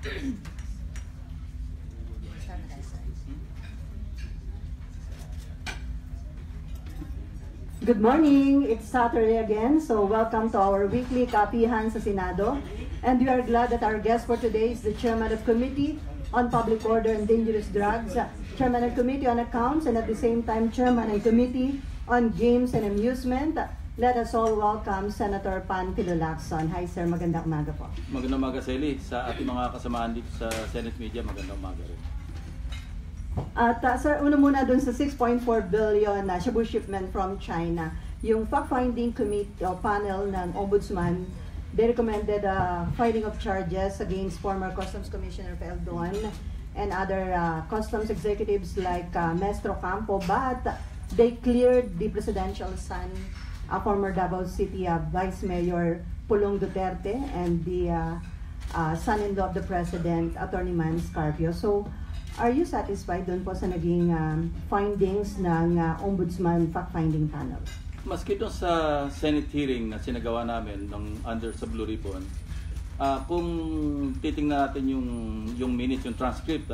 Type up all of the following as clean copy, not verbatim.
Good morning. It's Saturday again, so welcome to our weekly Kapihan sa Senado. And we are glad that our guest for today is the Chairman of Committee on Public Order and Dangerous Drugs, Chairman of Committee on Accounts, and at the same time, Chairman of Committee on Games and Amusement. Let us all welcome Senator Panfilo Lacson. Hi, sir. Magandang umaga po. Magandang umaga, Sally. Sa ating mga kasamahan dito sa Senate Media, magandang umaga rin. At sir, una muna dun sa 6.4 billion na shabu shipment from China. Yung fact-finding committee o panel ng Ombudsman, they recommended filing of charges against former Customs Commissioner Feldon and other customs executives like Mestro Campo, but they cleared the presidential son, former Davao City Vice Mayor Pulong Duterte, and the son-in-law of the President, Attorney Man Scarpio. So, are you satisfied doon po sa naging findings ng Ombudsman Fact-Finding Panel? Maski doon sa Senate hearing na sinagawa namin under sa Blue Ribbon, kung titingnan natin yung minutes, yung transcript,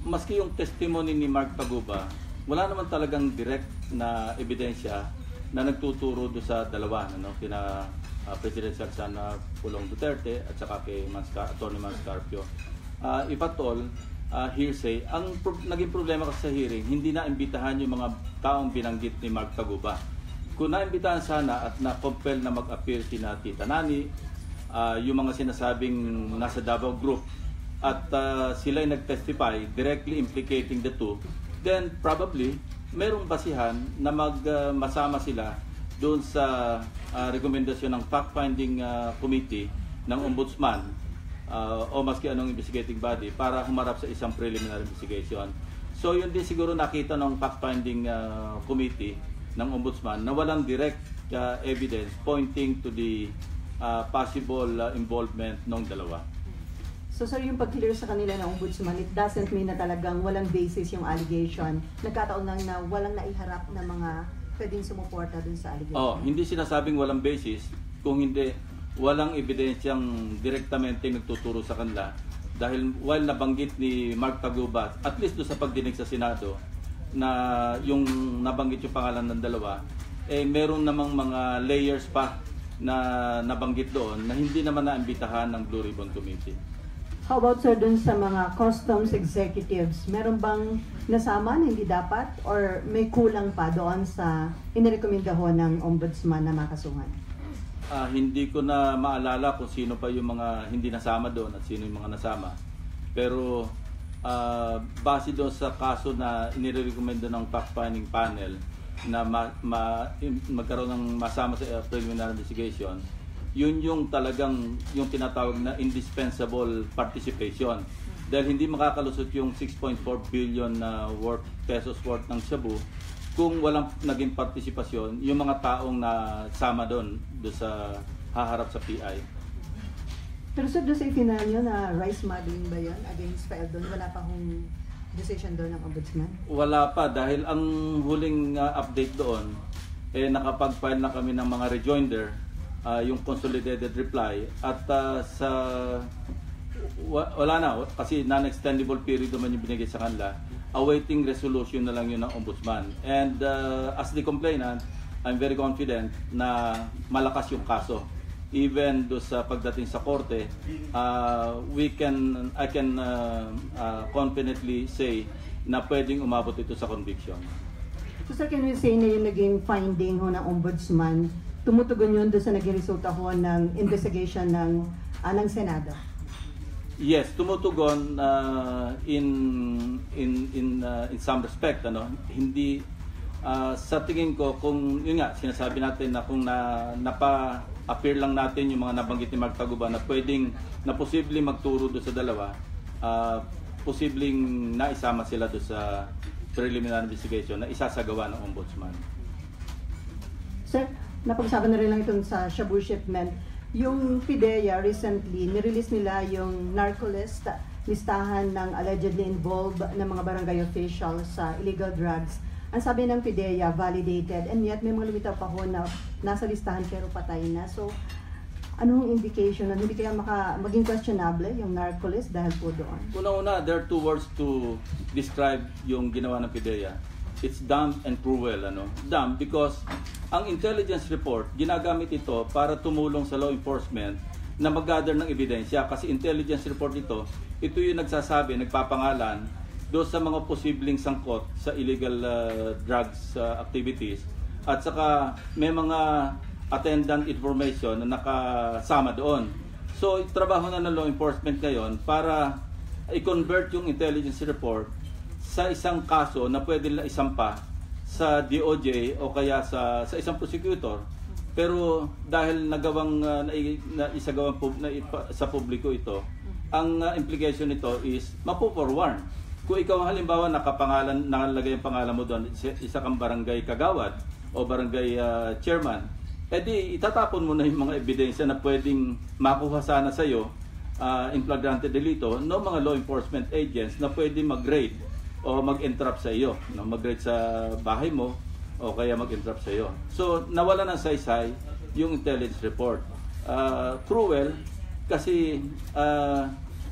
maski yung testimony ni Mark Taguba, wala naman talagang direct na ebidensya na nagtuturo doon sa dalawa, kina Presidential son Pulong Duterte at saka kay Attorney Man Scarpio. If at all, hearsay. Ang naging problema kasi sa hearing, hindi na imbitahan yung mga taong binanggit ni Mark Taguba. Kung naimbitahan sana at na-compel na mag-appear sina Tita Nani, yung mga sinasabing nasa Davao Group, at sila ay nag-testify directly implicating the two, then probably merong basihan na masama sila doon sa rekomendasyon ng fact-finding committee ng Ombudsman o maski anong investigating body para humarap sa isang preliminary investigation. So yun din siguro nakita ng fact-finding committee ng Ombudsman na walang direct evidence pointing to the possible involvement ng dalawa. So sir, yung pag-clear sa kanila ng Ombudsman, it doesn't mean na talagang walang basis yung allegation. Nagkataon lang na walang naiharap na mga pwedeng sumuporta dun sa allegation. Hindi sinasabing walang basis, kung hindi walang ebidensyang direktamente nagtuturo sa kanila, dahil while nabanggit ni Mark Taguba, at least do sa pagdinig sa Senado, na yung nabanggit yung pangalan ng dalawa, meron namang mga layers pa na nabanggit doon na hindi naman naimbitahan ng Blue Ribbon Committee. How about sir dun sa mga customs executives? Meron bang nasama na hindi dapat or may kulang pa doon sa inirekomendahon ng Ombudsman na makasuhan? Hindi ko na maalala kung sino pa yung mga hindi nasama doon at sino yung mga nasama. Pero base doon sa kaso na inirekomenda ng fact-finding panel na magkaroon ng masama sa preliminary investigation, yun yung talagang yung tinatawag na indispensable participation. Dahil hindi makakalusot yung 6.4 billion pesos worth ng shabu kung walang naging partisipasyon yung mga taong nasama doon sa haharap sa PI. Pero sir, doon sa itinal nyo na rice smuggling ba yun against Feldon? Wala pa akong decision doon ng Ombudsman? Wala pa, dahil ang huling update doon, nakapag-file na kami ng mga rejoinder, yung consolidated reply, at wala na, kasi non-extendable period naman yung binigay sa kanila. Awaiting resolution na lang yun ng Ombudsman. And as the complainant, I'm very confident na malakas yung kaso. Even do sa pagdating sa korte, I can confidently say na pwedeng umabot ito sa conviction. So sir, can we say na yung naging finding ho ng Ombudsman, tumutugon yun doon sa naging resulta ho ng investigation ng Senado? Yes, tumutugon in some respect, hindi sa tingin ko, kung yun nga sinasabi natin na kung napa-appear lang natin yung mga nabanggit ni Mark Taguba na posibleng magturo do sa dalawa, posibleng naisama sila do sa preliminary investigation na isasagawa ng Ombudsman. Sir, napag-usapan na rin lang itong sa shabu shipment. Yung PIDEA recently, nirelease nila yung narcolist, listahan ng allegedly involved ng mga barangay officials sa illegal drugs. Ang sabi ng PIDEA, validated, and yet may mga lumitaw pa ho na nasa listahan pero patay na. So, anong indication na hindi kaya maging questionable yung narco list dahil po doon? Una-una, there are two words to describe yung ginawa ng PIDEA. It's dumb and cruel. Dumb because ang intelligence report, ginagamit ito para tumulong sa law enforcement na mag-gather ng ebidensya. Kasi intelligence report ito yung nagsasabi, nagpapangalan doon sa mga posibleng sangkot sa illegal drugs activities. At saka may mga attendant information na nakasama doon. So, trabaho na ng law enforcement ngayon para i-convert yung intelligence report sa isang kaso na pwede nila isampa sa DOJ o kaya sa isang prosecutor. Pero dahil isagawang sa publiko ito, ang implication nito is mapo-forward. Kung ikaw halimbawa nakalagay ang pangalan mo doon, isa kang barangay kagawad o barangay chairman, edi itatapon mo na yung mga ebidensya na pwedeng makuha sana sa iyo in flagrante delito no mga law enforcement agents na pwedeng mag-raid o mag-entrap sa iyo, mag-raid sa bahay mo o kaya mag-entrap sa iyo. So nawala ng saysay yung intelligence report. Cruel kasi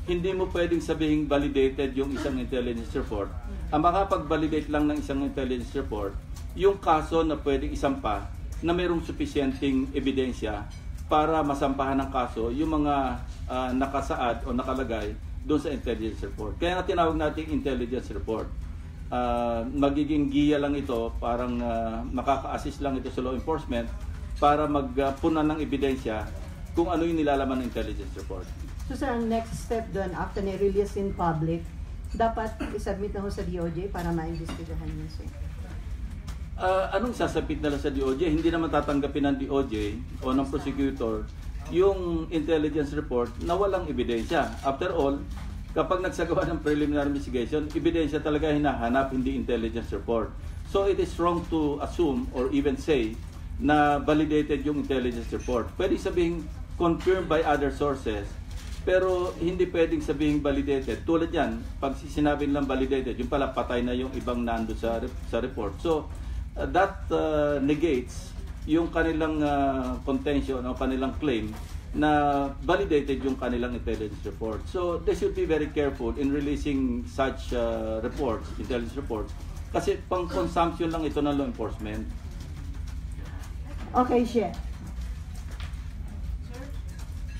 hindi mo pwedeng sabihin validated yung isang intelligence report. Ang makapag-validate lang ng isang intelligence report yung kaso na pwedeng isampa na mayroong sufficienting ebidensya para masampahan ng kaso yung mga nakasaad o nakalagay doon sa intelligence report. Kaya nga tinawag natin intelligence report. Magiging giya lang ito, parang makaka-assist lang ito sa law enforcement para magpunan ng ebidensya kung ano yung nilalaman ng intelligence report. So sir, ang next step doon after ni-release in public, dapat isubmit na ho sa DOJ para maimbestigahan yun, sir? Anong sasabit nila sa DOJ? Hindi naman tatanggapin ng DOJ o ng prosecutor yung intelligence report na walang ebidensya. After all, kapag nagsagawa ng preliminary investigation, ebidensya talaga hinahanap, hindi intelligence report. So it is wrong to assume or even say na validated yung intelligence report. Pwede sabihin confirmed by other sources, pero hindi pwedeng sabihin validated. Tulad yan, pag sinabi nilang validated, yung pala patay na yung ibang nando sa report. So that negates yung kanilang contention o kanilang claim na validated yung kanilang intelligence report. So they should be very careful in releasing such reports, intelligence reports, kasi pang-consumption lang ito ng law enforcement. Okay, Shea.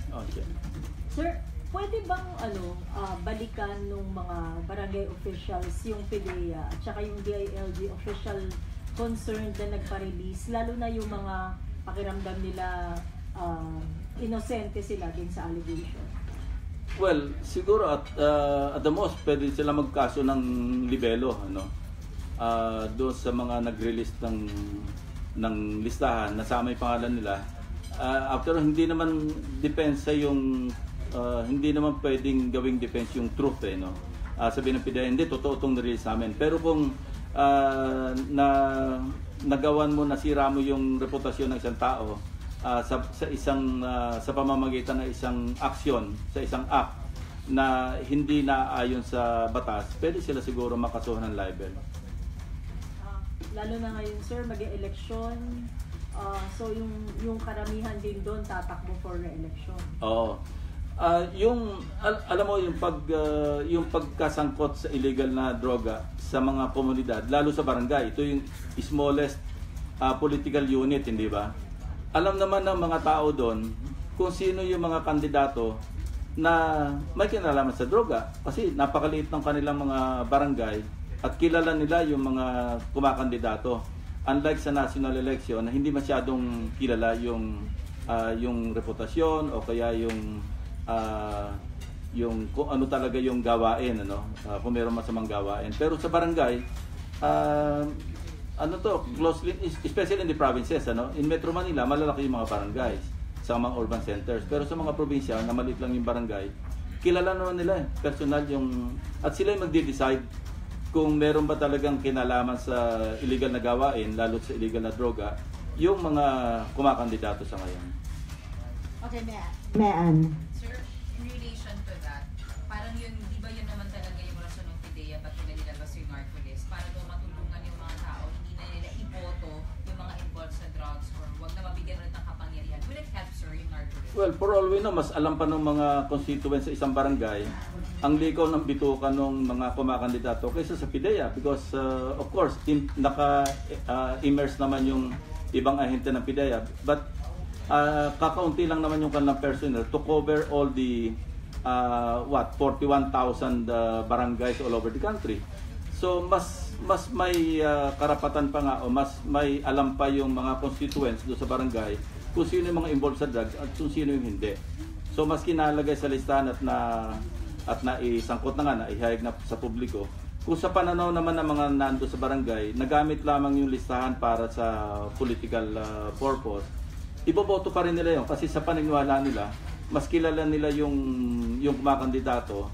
Okay. Sir, pwede bang balikan nung mga barangay officials yung PIDEA at saka yung DILG official concerned na nagpa-release, lalo na yung mga pakiramdam nila inosente sila din sa allegation? Well, siguro at the most pwede sila magkaso ng libelo, doon sa mga nag-release ng listahan, nasama yung pangalan nila. After hindi naman depensa yung hindi naman pwedeng gawing defense yung truth sabihin ng PIDEA, hindi totoo itong nirelease namin. Pero kung nagawan mo, nasira mo yung reputasyon ng isang tao sa pamamagitan ng isang aksyon, sa isang act na hindi naayon sa batas, pwede sila siguro makasuhan ng libel. Lalo na ngayon, sir, mag-e-election. So yung karamihan din doon tatakbo for re-election. Oo. Alam mo yung pagkasangkot sa illegal na droga sa mga komunidad, lalo sa barangay, ito yung smallest political unit, hindi ba? Alam naman ng mga tao doon kung sino yung mga kandidato na may kinalaman sa droga kasi napakaliit ng kanilang mga barangay at kilala nila yung mga kumakandidato. Unlike sa national election na hindi masyadong kilala yung reputasyon o kaya yung kung ano talaga yung gawain, kung mayroong masamang gawain. Pero sa barangay, closely, especially in the provinces, in Metro Manila, malalaki yung mga barangays sa mga urban centers. Pero sa mga probinsya, na maliit lang yung barangay, kilala naman nila, personal at sila yung magde-decide kung meron ba talagang kinalaman sa illegal na gawain, lalo sa illegal na droga, yung mga kumakandidato sa ngayon. Okay, Mean. Sir, in relation to that, parang yun, di ba yun naman talaga yung rason ng PIDEA ba't nila nilabas yung narco list? Para daw matulungan yung mga tao, hindi na nila iboto yung mga involved sa drugs or wag na mabigyan ulit ng kapangyarihan. Will it help, sir, yung narco list? Well, for all we know, mas alam pa ng mga constituents sa isang barangay ang likaw ng bituka ng mga kumakandidato kaysa sa PIDEA because of course naka-immerse naman yung ibang ahente ng PIDEA, but kakaunti lang naman yung kanilang personnel to cover all the 41,000 barangays all over the country. So mas may karapatan pa nga o mas may alam pa yung mga constituents do sa barangay kung sino yung mga involved sa drugs at kung sino yung hindi. So mas kinalagay sa listahan at naisangkot na nga, naihayag na sa publiko. Kung sa pananaw naman ng mga nando sa barangay, nagamit lamang yung listahan para sa political purpose, iboboto pa rin nila yun kasi sa paniniwala nila, mas kilala nila yung kumakandidato.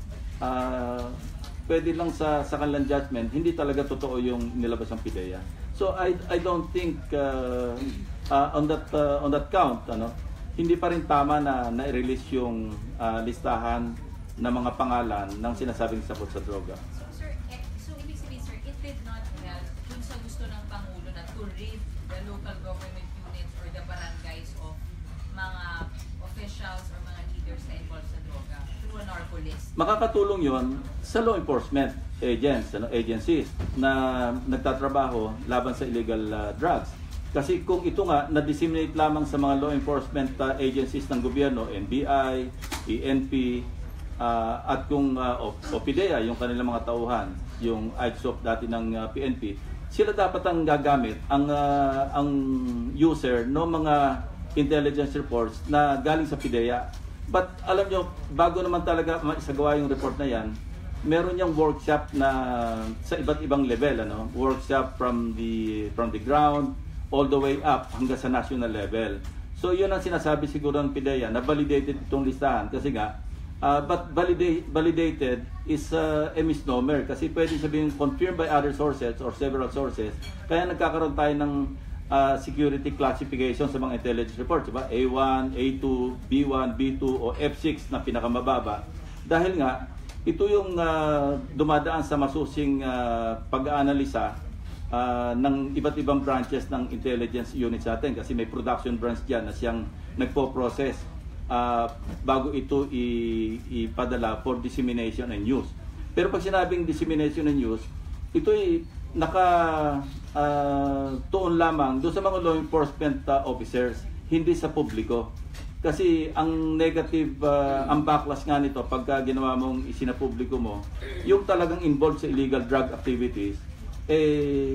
Pwede lang sa kanilang judgment, hindi talaga totoo yung nilabas ng PIDEA. So I don't think on that count, hindi pa rin tama na na-release yung listahan ng mga pangalan ng sinasabing sakot sa droga. So ibig sabihin, sir, it did not help dun sa gusto ng Pangulo na to rid the local government units or the barangays of mga officials or mga leaders na involved sa droga through a narco list. Makakatulong yon sa law enforcement agencies na nagtatrabaho laban sa illegal drugs. Kasi kung ito nga na-disseminate lamang sa mga law enforcement agencies ng gobyerno, NBI, PNP, at kung PIDEA, yung kanilang mga tauhan, yung IGSOP dati ng PNP, sila dapat ang gagamit ang user no mga intelligence reports na galing sa PIDEA. But alam nyo, bago naman talaga maisagawa yung report na yan, meron yung workshop na sa iba't ibang level, workshop from the ground all the way up hanggang sa national level. So yun ang sinasabi siguro ng PIDEA na validated itong listahan kasi nga but validated is a misnomer kasi pwede sabihin confirmed by other sources or several sources. Kaya nagkakaroon tayo ng security classification sa mga intelligence reports, diba? A1, A2, B1, B2 o F6 na pinakamababa. Dahil nga ito yung dumadaan sa masusing pag-aanalisa ng iba't ibang branches ng intelligence units natin kasi may production branch diyan na siyang nagpo-process bago ito ipadala for dissemination and news. Pero pag sinabing dissemination and news, ito ay tuon lamang doon sa mga law enforcement officers, hindi sa publiko. Kasi ang negative, ang backlash nga nito pagka ginawa mong isinapubliko mo, yung talagang involved sa illegal drug activities,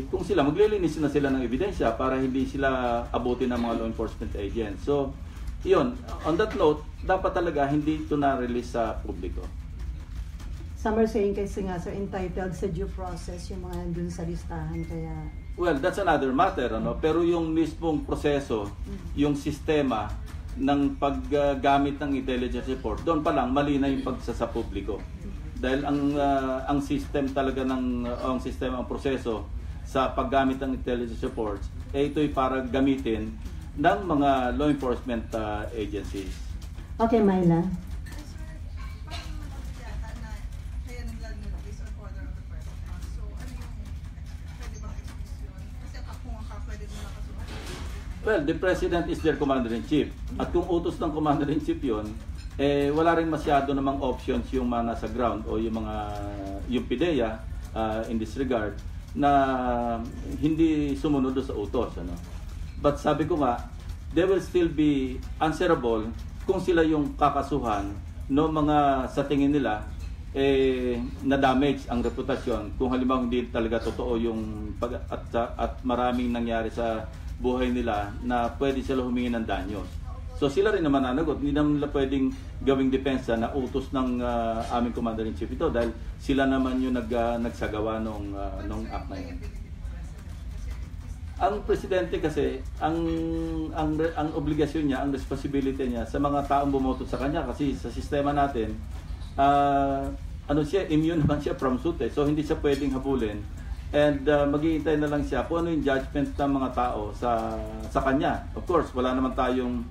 kung sila, maglilinis na sila ng ebidensya para hindi sila abutin ng mga law enforcement agents. So, yun, on that note, dapat talaga hindi ito na-release sa publiko. Some are saying kasi nga sir, entitled sa due process yung mga nandun sa listahan, kaya... Well, that's another matter, pero yung mismong proseso, yung sistema ng paggamit ng intelligence report, doon pa lang mali na yung pagsasapubliko. Dahil ang system talaga ang proseso sa paggamit ng intelligence reports, ito'y para gamitin ng mga law enforcement agencies. Okay, Myla. Well, the President is their Commander-in-Chief. At kung utos ng Commander-in-Chief yun, wala rin masyado namang options yung mga nasa ground o yung PIDEA in this regard na hindi sumunod sa utos. But sabi ko nga, they will still be answerable kung sila yung kakasuhan no mga sa tingin nila na-damage ang reputasyon kung halimbawa hindi talaga totoo yung at maraming nangyari sa buhay nila na pwede sila humingi ng danyos. So sila rin naman nanagot, hindi naman nila pwedeng gawing depensa na utos ng aming Commander-in-Chief ito dahil sila naman yung nagsagawa nung act na yun. Ang presidente kasi, ang obligasyon niya, ang responsibility niya sa mga taong bumoto sa kanya kasi sa sistema natin, immune naman siya from suit so hindi siya pwedeng habulin and maghihintay na lang siya kung ano yung judgment ng mga tao sa kanya. Of course, wala naman tayong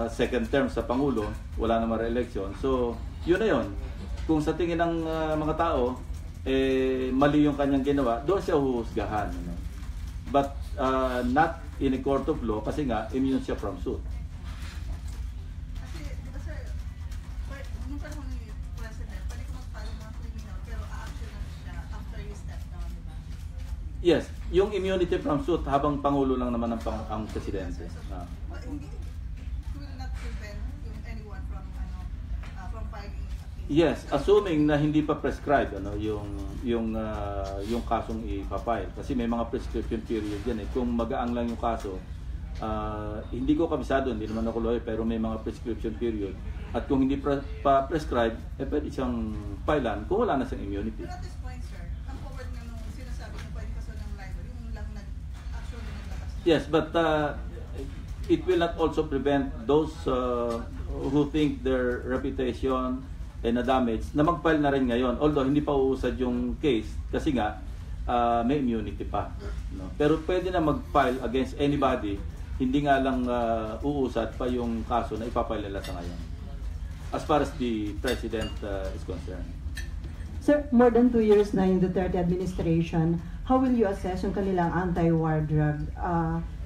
second term sa Pangulo, wala naman re-election. So, yun na yun. Kung sa tingin ng mga tao, mali yung kanyang ginawa, doon siya huhusgahan. But not in a court of law kasi nga immune siya from suit. Yes, yung immunity from suit habang Pangulo lang naman ang Presidente. But hindi, it will not prevent anyone from filing a case. Yes, assuming na hindi pa prescribed yung kasong ipafile kasi may mga prescription period yan eh. Kung magaang lang yung kaso, hindi ko kabisado, hindi naman ako lawyer, pero may mga prescription period. At kung hindi pa prescribe, pwede siyang filean kung wala na siyang immunity. But at this point, sir, ang forward nga nung sinasabi na pwede kaso ng libel, yung lang actually naglakas. Yes, but it will not also prevent those who think their reputation ay na-damage na mag-file na rin ngayon. Although hindi pa uusad yung case kasi nga may immunity pa. No? Pero pwede na mag-file against anybody, hindi nga lang uusad pa yung kaso na ipapile nila sa ngayon. As far as the President is concerned. Sir, more than 2 years na yung Duterte administration, how will you assess yung kanilang anti-war drug?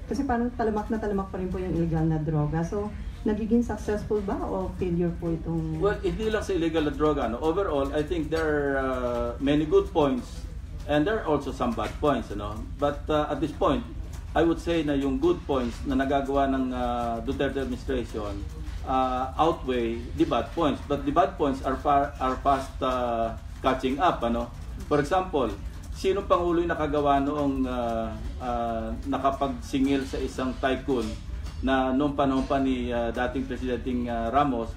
Kasi parang talamak na talamak pa rin po yung illegal na droga. So, nagiging successful ba o failure po itong... Well, hindi lang sa illegal na droga. No? Overall, I think there are many good points and there are also some bad points. But at this point, I would say na yung good points na nagagawa ng Duterte administration outweigh the bad points. But the bad points are fast catching up. For example, sinong Pangulo yung nakagawa noong nakapagsingil sa isang tycoon na noong panahon pa ni dating Presidenting Ramos,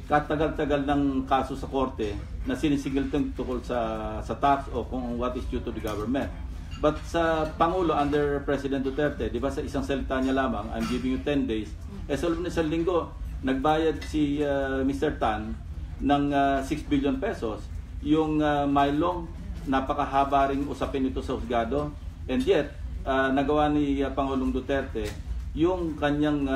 katagal-tagal ng kaso sa korte na sinisingil tungkol sa tax o kung what is due to the government. But sa Pangulo under President Duterte, di ba sa isang salita niya lamang, I'm giving you 10 days, sa loob ng isang linggo, nagbayad si Mr. Tan ng 6 billion pesos. Yung Mylong, napakahaba ring usapin ito sa husgado, and yet, nagawa ni Pangulong Duterte yung kanyang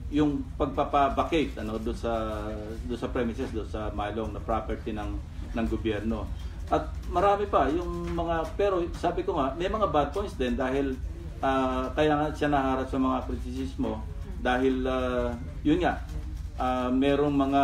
yung pagpapabakate doon sa premises, doon sa Mylong na property ng gobyerno. At marami pa yung mga, pero sabi ko nga, may mga bad points din dahil kaya nga siya naharap sa mga kritisismo dahil yun nga, merong mga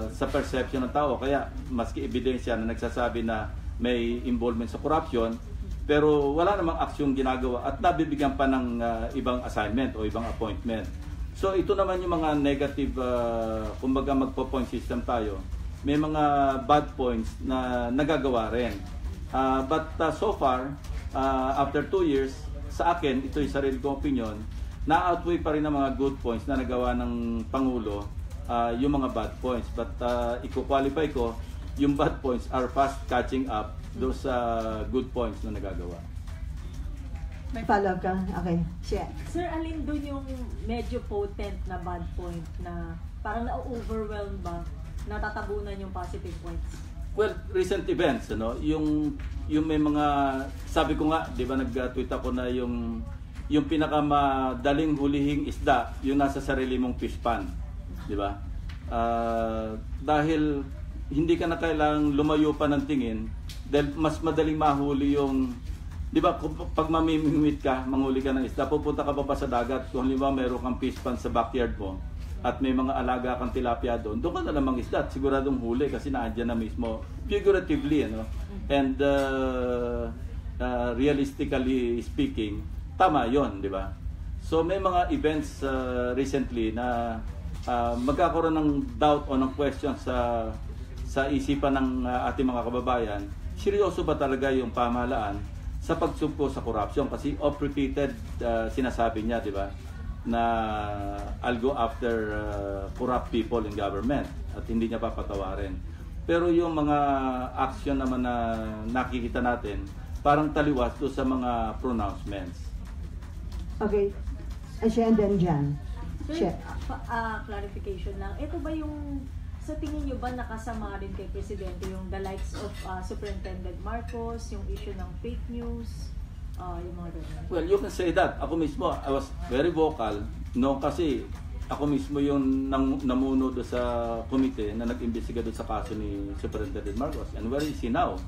sa perception ng tao, kaya maski ebidensya na nagsasabi na may involvement sa corruption, pero wala namang aksyong ginagawa at nabibigyan pa ng ibang assignment o ibang appointment. So ito naman yung mga negative, kumbaga magpo-point system tayo, may mga bad points na nagagawa rin. But so far, after 2 years, sa akin, ito yung sarili kong opinion, na-outweigh pa rin ang mga good points na nagawa ng Pangulo, yung mga bad points. But i-qualify ko, yung bad points are fast catching up those good points na nagagawa. May follow-up ka? Okay. Share. Sir, alin doon yung medyo potent na bad point na parang na-overwhelm ba, natatabunan yung positive points? Well, recent events, yung may mga, sabi ko nga, di ba nag-tweet ako na yung pinakamadaling hulihing isda, yung nasa sarili mong fish pan, di ba? Dahil hindi ka na kailangang lumayo pa ng tingin, dahil mas madaling mahuli yung, di ba, pag mamimimit ka, manghuli ka ng isda, pupunta ka pa sa dagat, kung halimbawa meron kang fish pan sa backyard mo, at may mga alaga kang tilapia doon ka na namang isda at siguradong huli kasi naandyan na mismo, figuratively, and realistically speaking, tama yon, di ba? So may mga events recently na magkakaroon ng doubt o ng question sa isipan ng ating mga kababayan, seryoso ba talaga yung pamahalaan sa pagsugpo sa corruption? Kasi oft-repeated sinasabi niya, di ba, na I'll go after corrupt people in government at hindi niya papatawarin. Pero yung mga action naman na nakikita natin, parang taliwas doon sa mga pronouncements. Okay. Asya and then Jan. Sir, clarification lang. Ito ba yung, sa tingin nyo ba nakasama rin kay Presidente yung the likes of Superintendent Marcos, yung issue ng fake news, yung mga ganun? Well, you can say that. Ako mismo, I was very vocal, kasi ako mismo yung namuno doon sa komite na nag-imbestiga doon sa kaso ni Superintendent Marcos. And where is he now?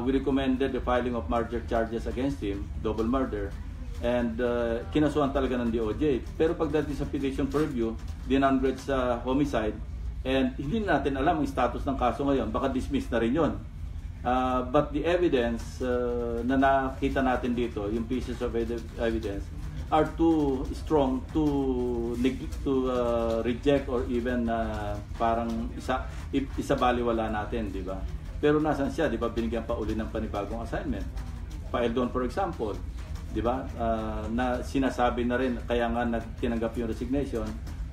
We recommended the filing of murder charges against him, double murder, and kinasuhan talaga ng DOJ. Pero pagdating sa petition for review, dinungrade sa homicide, and hindi natin alam ang status ng kaso ngayon. Baka dismiss na rin yun. But the evidence na nakita natin dito, yung pieces of evidence, are too strong to reject or even parang isabaliwala natin, di ba? Pero nasan siya, di ba? Binigyan pa uli ng panibagong assignment. Paeldon, for example, di ba? Na sinasabi na rin, kaya nga tinanggap yung resignation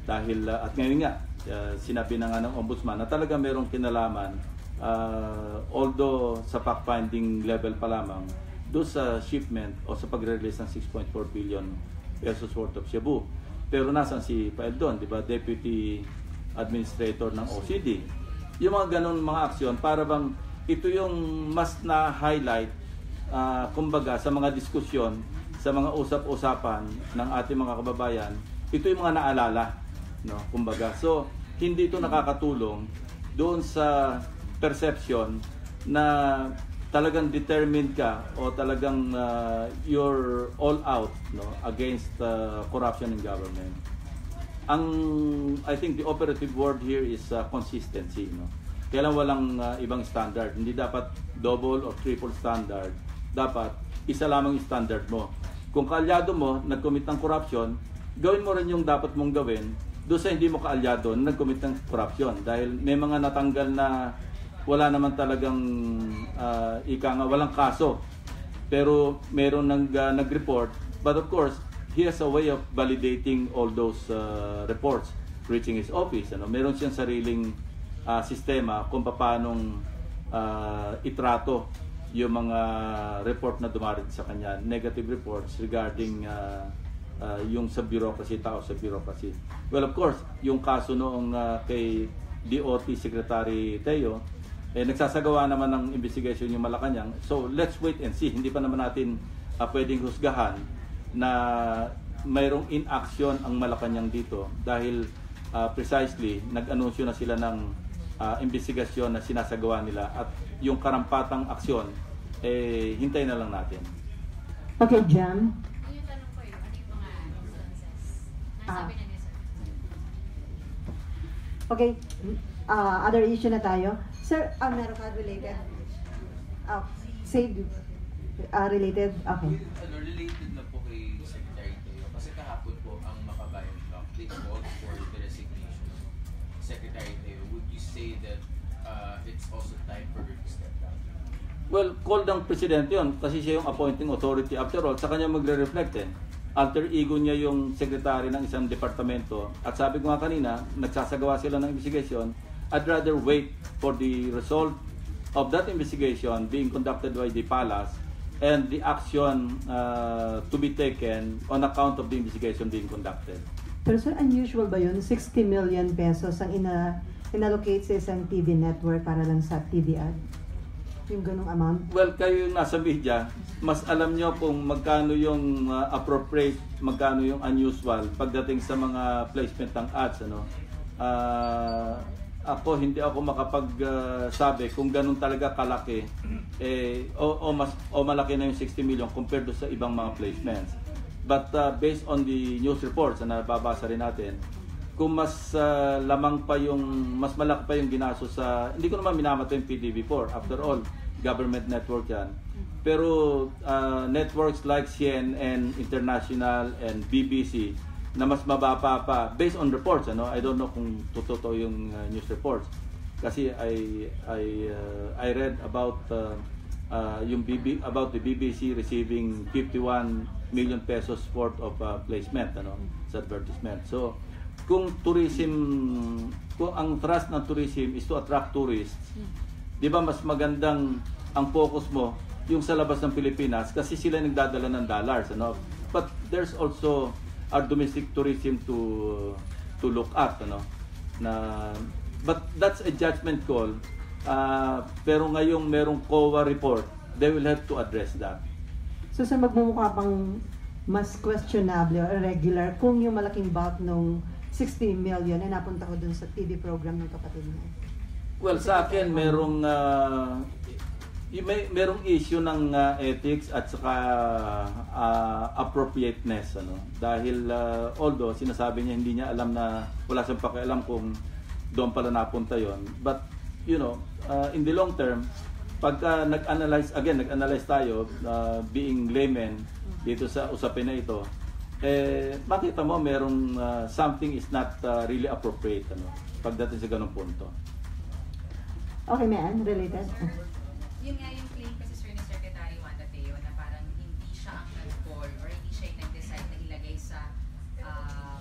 dahil, at ngayon nga, sinabi na nga ng ombudsman na talaga merong kinalaman, although sa fact-finding level pa lamang, doon sa shipment o sa pagre-release ng 6.4 billion pesos worth of shabu. Pero nasan si Paeldon, di ba? Deputy Administrator ng OCD. Yung mga ganun mga aksyon, para bang ito yung mas na-highlight, kumbaga, sa mga diskusyon, sa mga usap-usapan ng ating mga kababayan, ito yung mga naalala, no? Kumbaga. So, hindi ito nakakatulong doon sa perception na talagang determined ka o talagang you're all out, no, against corruption in government. I think the operative word here is consistency, no. Kailan walang ibang standard, hindi dapat double or triple standard, dapat isa lamang yung standard mo. Kung kaalyado mo nag-commit ng corruption, gawin mo rin yung dapat mong gawin doon sa hindi mo kaalyado na nag-commit ng corruption, dahil may mga natanggal na wala naman talagang walang kaso, pero meron nag-report, but of course he has a way of validating all those reports reaching his office, ano? Meron siyang sariling sistema kung paanong itrato yung mga report na dumarating sa kanya, negative reports regarding yung sa bureaucracy, tao sa bureaucracy. Well, of course, yung kaso noong kay DOT Secretary Teo, nagsasagawa naman ng investigation yung Malacanang. So, let's wait and see. Hindi pa naman natin pwedeng husgahan na mayroong inaction ang Malacanang dito dahil precisely nag-anunsyo na sila ng investigasyon na sinasagawa nila, at yung karampatang aksyon, hintay na lang natin. Okay, Jam. Yung tanong ko ano yung mga instances? Nasabi na niya, sir. Okay, other issue na tayo. Sir, meron ka related? Say, related? Okay. Related na po kay Secretary Teo. Kasi kahapon po ang Makabayan Block, they called for the resignation of Secretary Teo. Would you say that it's also time for her to step down? Well, call ng Presidente yun kasi siya yung appointing authority. After all, sa kanya magre-reflect alter ego niya yung secretary ng isang departamento. At sabi ko nga kanina, nagsasagawa sila ng investigation. I'd rather wait for the result of that investigation being conducted by the palace and the action to be taken on account of the investigation being conducted. Pero sir, unusual ba yun? 60 million pesos ang inallocate sa isang TV network para lang sa TV ad? Yung ganung amount? Well, kayo yung nasa media, mas alam nyo kung magkano yung appropriate, magkano yung unusual pagdating sa mga placement ng ads, ano? Hindi ako makapagsabi kung ganun talaga kalaki o malaki na yung 60 million compared to sa ibang mga placements. But based on the news reports na nababasa rin natin, kung mas mas malaki pa yung ginaso sa, hindi ko naman minamata yung PTV4, after all government network yan, pero networks like CNN International and BBC na mas mababa pa based on reports, ano? I don't know kung totoo yung news reports kasi I read about about the BBC receiving 51 million pesos worth of placement, ano, sa advertisement. So kung ang thrust ng tourism is to attract tourists, di ba mas magandang ang focus mo yung sa labas ng Pilipinas kasi sila nagdadala ng dollars, ano? But there's also our domestic tourism to look at, ano, but that's a judgment call, pero ngayong merong COA report, they will have to address that. So sa magmumukha pang mas questionable or irregular kung yung malaking bulk nung 60 million ay napunta ko dun sa TV program ng kapatid niya? Well, sa akin merong issue ng ethics at saka appropriateness, ano, dahil although sinasabi niya hindi niya alam na wala siyang pakialam kung doon pala napunta yon, but you know, in the long term pagka nag-analyze tayo, being layman dito sa usapin na ito, makita mo merong something is not really appropriate pagdating sa ganung punto. Okay, ma'am, related. Yun nga yung claim kasi sir ni Secretary Juan Tateo na parang hindi siya ang nag-call or hindi siya yung nag-decide na ilagay sa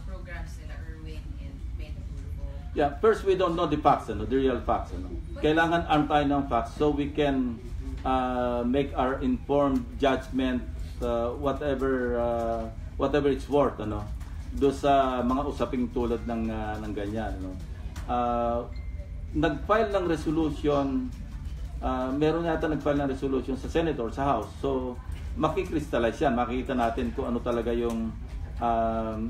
programs nila Erwin and Ben Turbo. Yeah, first we don't know the facts, the real facts. Kailangan arm tayo ng facts so we can make our informed judgment, whatever it's worth, do sa mga usaping tulad ng ganyan. Nag-file ng resolution, meron yata nag-file ng resolution sa Senate or sa House. So, makikrystallize yan. Makikita natin kung ano talaga yung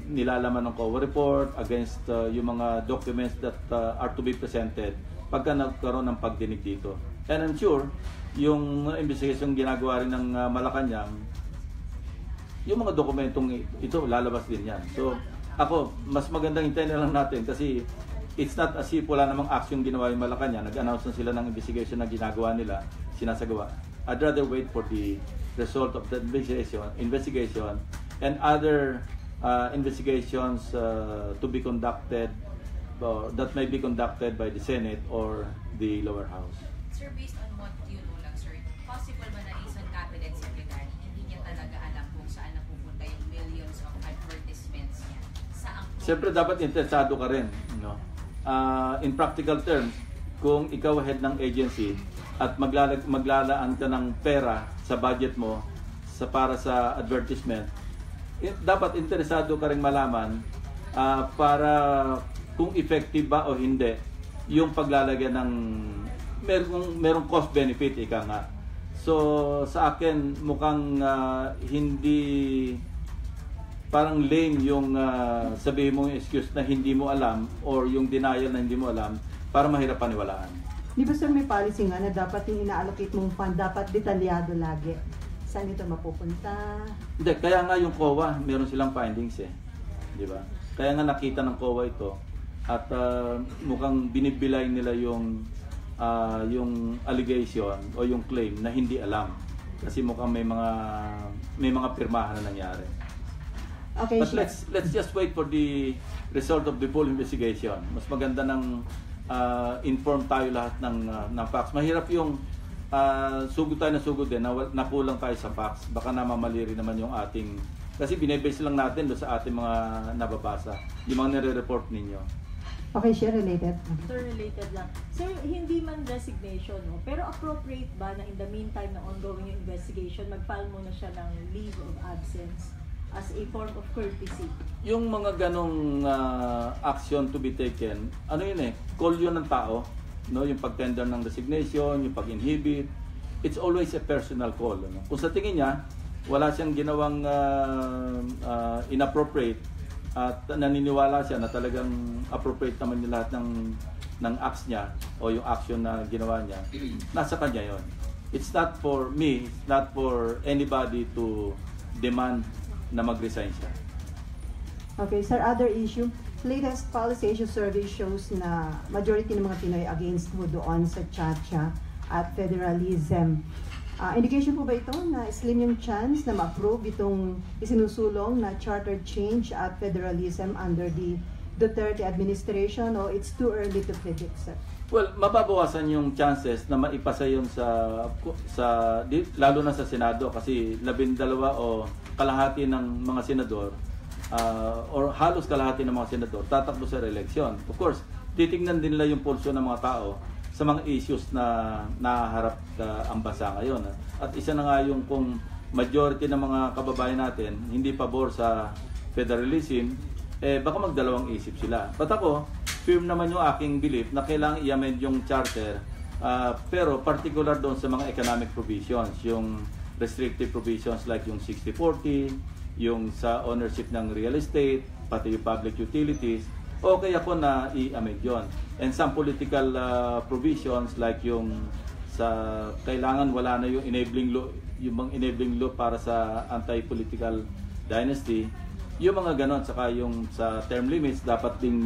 nilalaman ng COA report against yung mga documents that are to be presented pagka nagkaroon ng pagdinig dito. And I'm sure, yung investigation ginagawa rin ng Malacanang, yung mga dokumentong ito, lalabas din yan. So, ako, mas magandang hintayin na lang natin kasi it's not as if wala namang action ginawa yung Malacanang. Nag-announce na sila ng investigation na ginagawa nila, sinasagawa. I'd rather wait for the result of the investigation and other investigations to be conducted that may be conducted by the Senate or the lower house. Sir, based on what you know lang, sir, possible ba na isang cabinet secretary hindi niya talaga alam kung saan napupunta yung millions of advertisements niya? Saan? Siyempre dapat interesado ka rin, in practical terms, kung ikaw head ng agency at maglalaan ka ng pera sa budget mo para sa advertisement, dapat interesado ka rin malaman para kung effective ba o hindi yung paglalagyan ng merong cost benefit, ika nga. So sa akin mukhang hindi, parang lame yung sabihin mo yung excuse na hindi mo alam or yung denial na hindi mo alam para mahirap paniwalaan. Di ba sir may policy nga na dapat yung ina-allocate mong fund dapat detalyado lagi? Saan ito mapupunta? Hindi, kaya nga yung COA, meron silang findings di ba? Kaya nga nakita ng COA ito at mukhang binibilay nila yung allegation o yung claim na hindi alam kasi mukhang may mga pirmahan na nangyari. Okay, But let's just wait for the result of the full investigation. Mas maganda ng inform tayo lahat ng facts. Mahirap yung sugod tayo na sugod din, nakulang tayo sa facts. Baka namamali rin naman yung ating, kasi binibase lang natin do sa ating mga nababasa, yung mga nire-report ninyo. Okay, share related. Sir, related lang. Sir, hindi man resignation, pero appropriate ba na in the meantime na ongoing yung investigation, mag-file muna siya ng leave of absence as a form of courtesy? Yung mga ganong action to be taken, call yun ng tao, yung pag-tender ng resignation, yung pag-inhibit, it's always a personal call. Kung sa tingin niya, wala siyang ginawang inappropriate at naniniwala siya na talagang appropriate naman yung lahat ng acts niya o yung action na ginawa niya, nasa kanya yon. It's not for me, it's not for anybody to demand na mag-resign siya. Okay, sir, other issue. Latest policy issue survey shows na majority ng mga Pinoy against mo doon sa Chacha at federalism. Indication po ba ito na slim yung chance na ma-approve itong isinusulong na charter change at federalism under the Duterte administration, o it's too early to predict, sir? Well, mababawasan yung chances na maipasa yun lalo na sa Senado kasi 12 o kalahati ng mga senador or halos kalahati ng mga senador tatakbo sa re-election. Of course, titingnan din nila yung pulso ng mga tao sa mga issues na nahaharap ang bansa ngayon. At isa na nga yung kung majority ng mga kababayan natin hindi pabor sa federalism, baka magdalawang isip sila. But ako, firm naman yung aking belief na kailangan i-amend yung charter, pero particular doon sa mga economic provisions, yung restrictive provisions like yung 60-40, yung sa ownership ng real estate, pati yung public utilities, okay ako na i-amend yun. And some political provisions like yung sa kailangan wala na yung enabling law, yung mga enabling law para sa anti-political dynasty, yung mga ganon, saka yung sa term limits dapat ding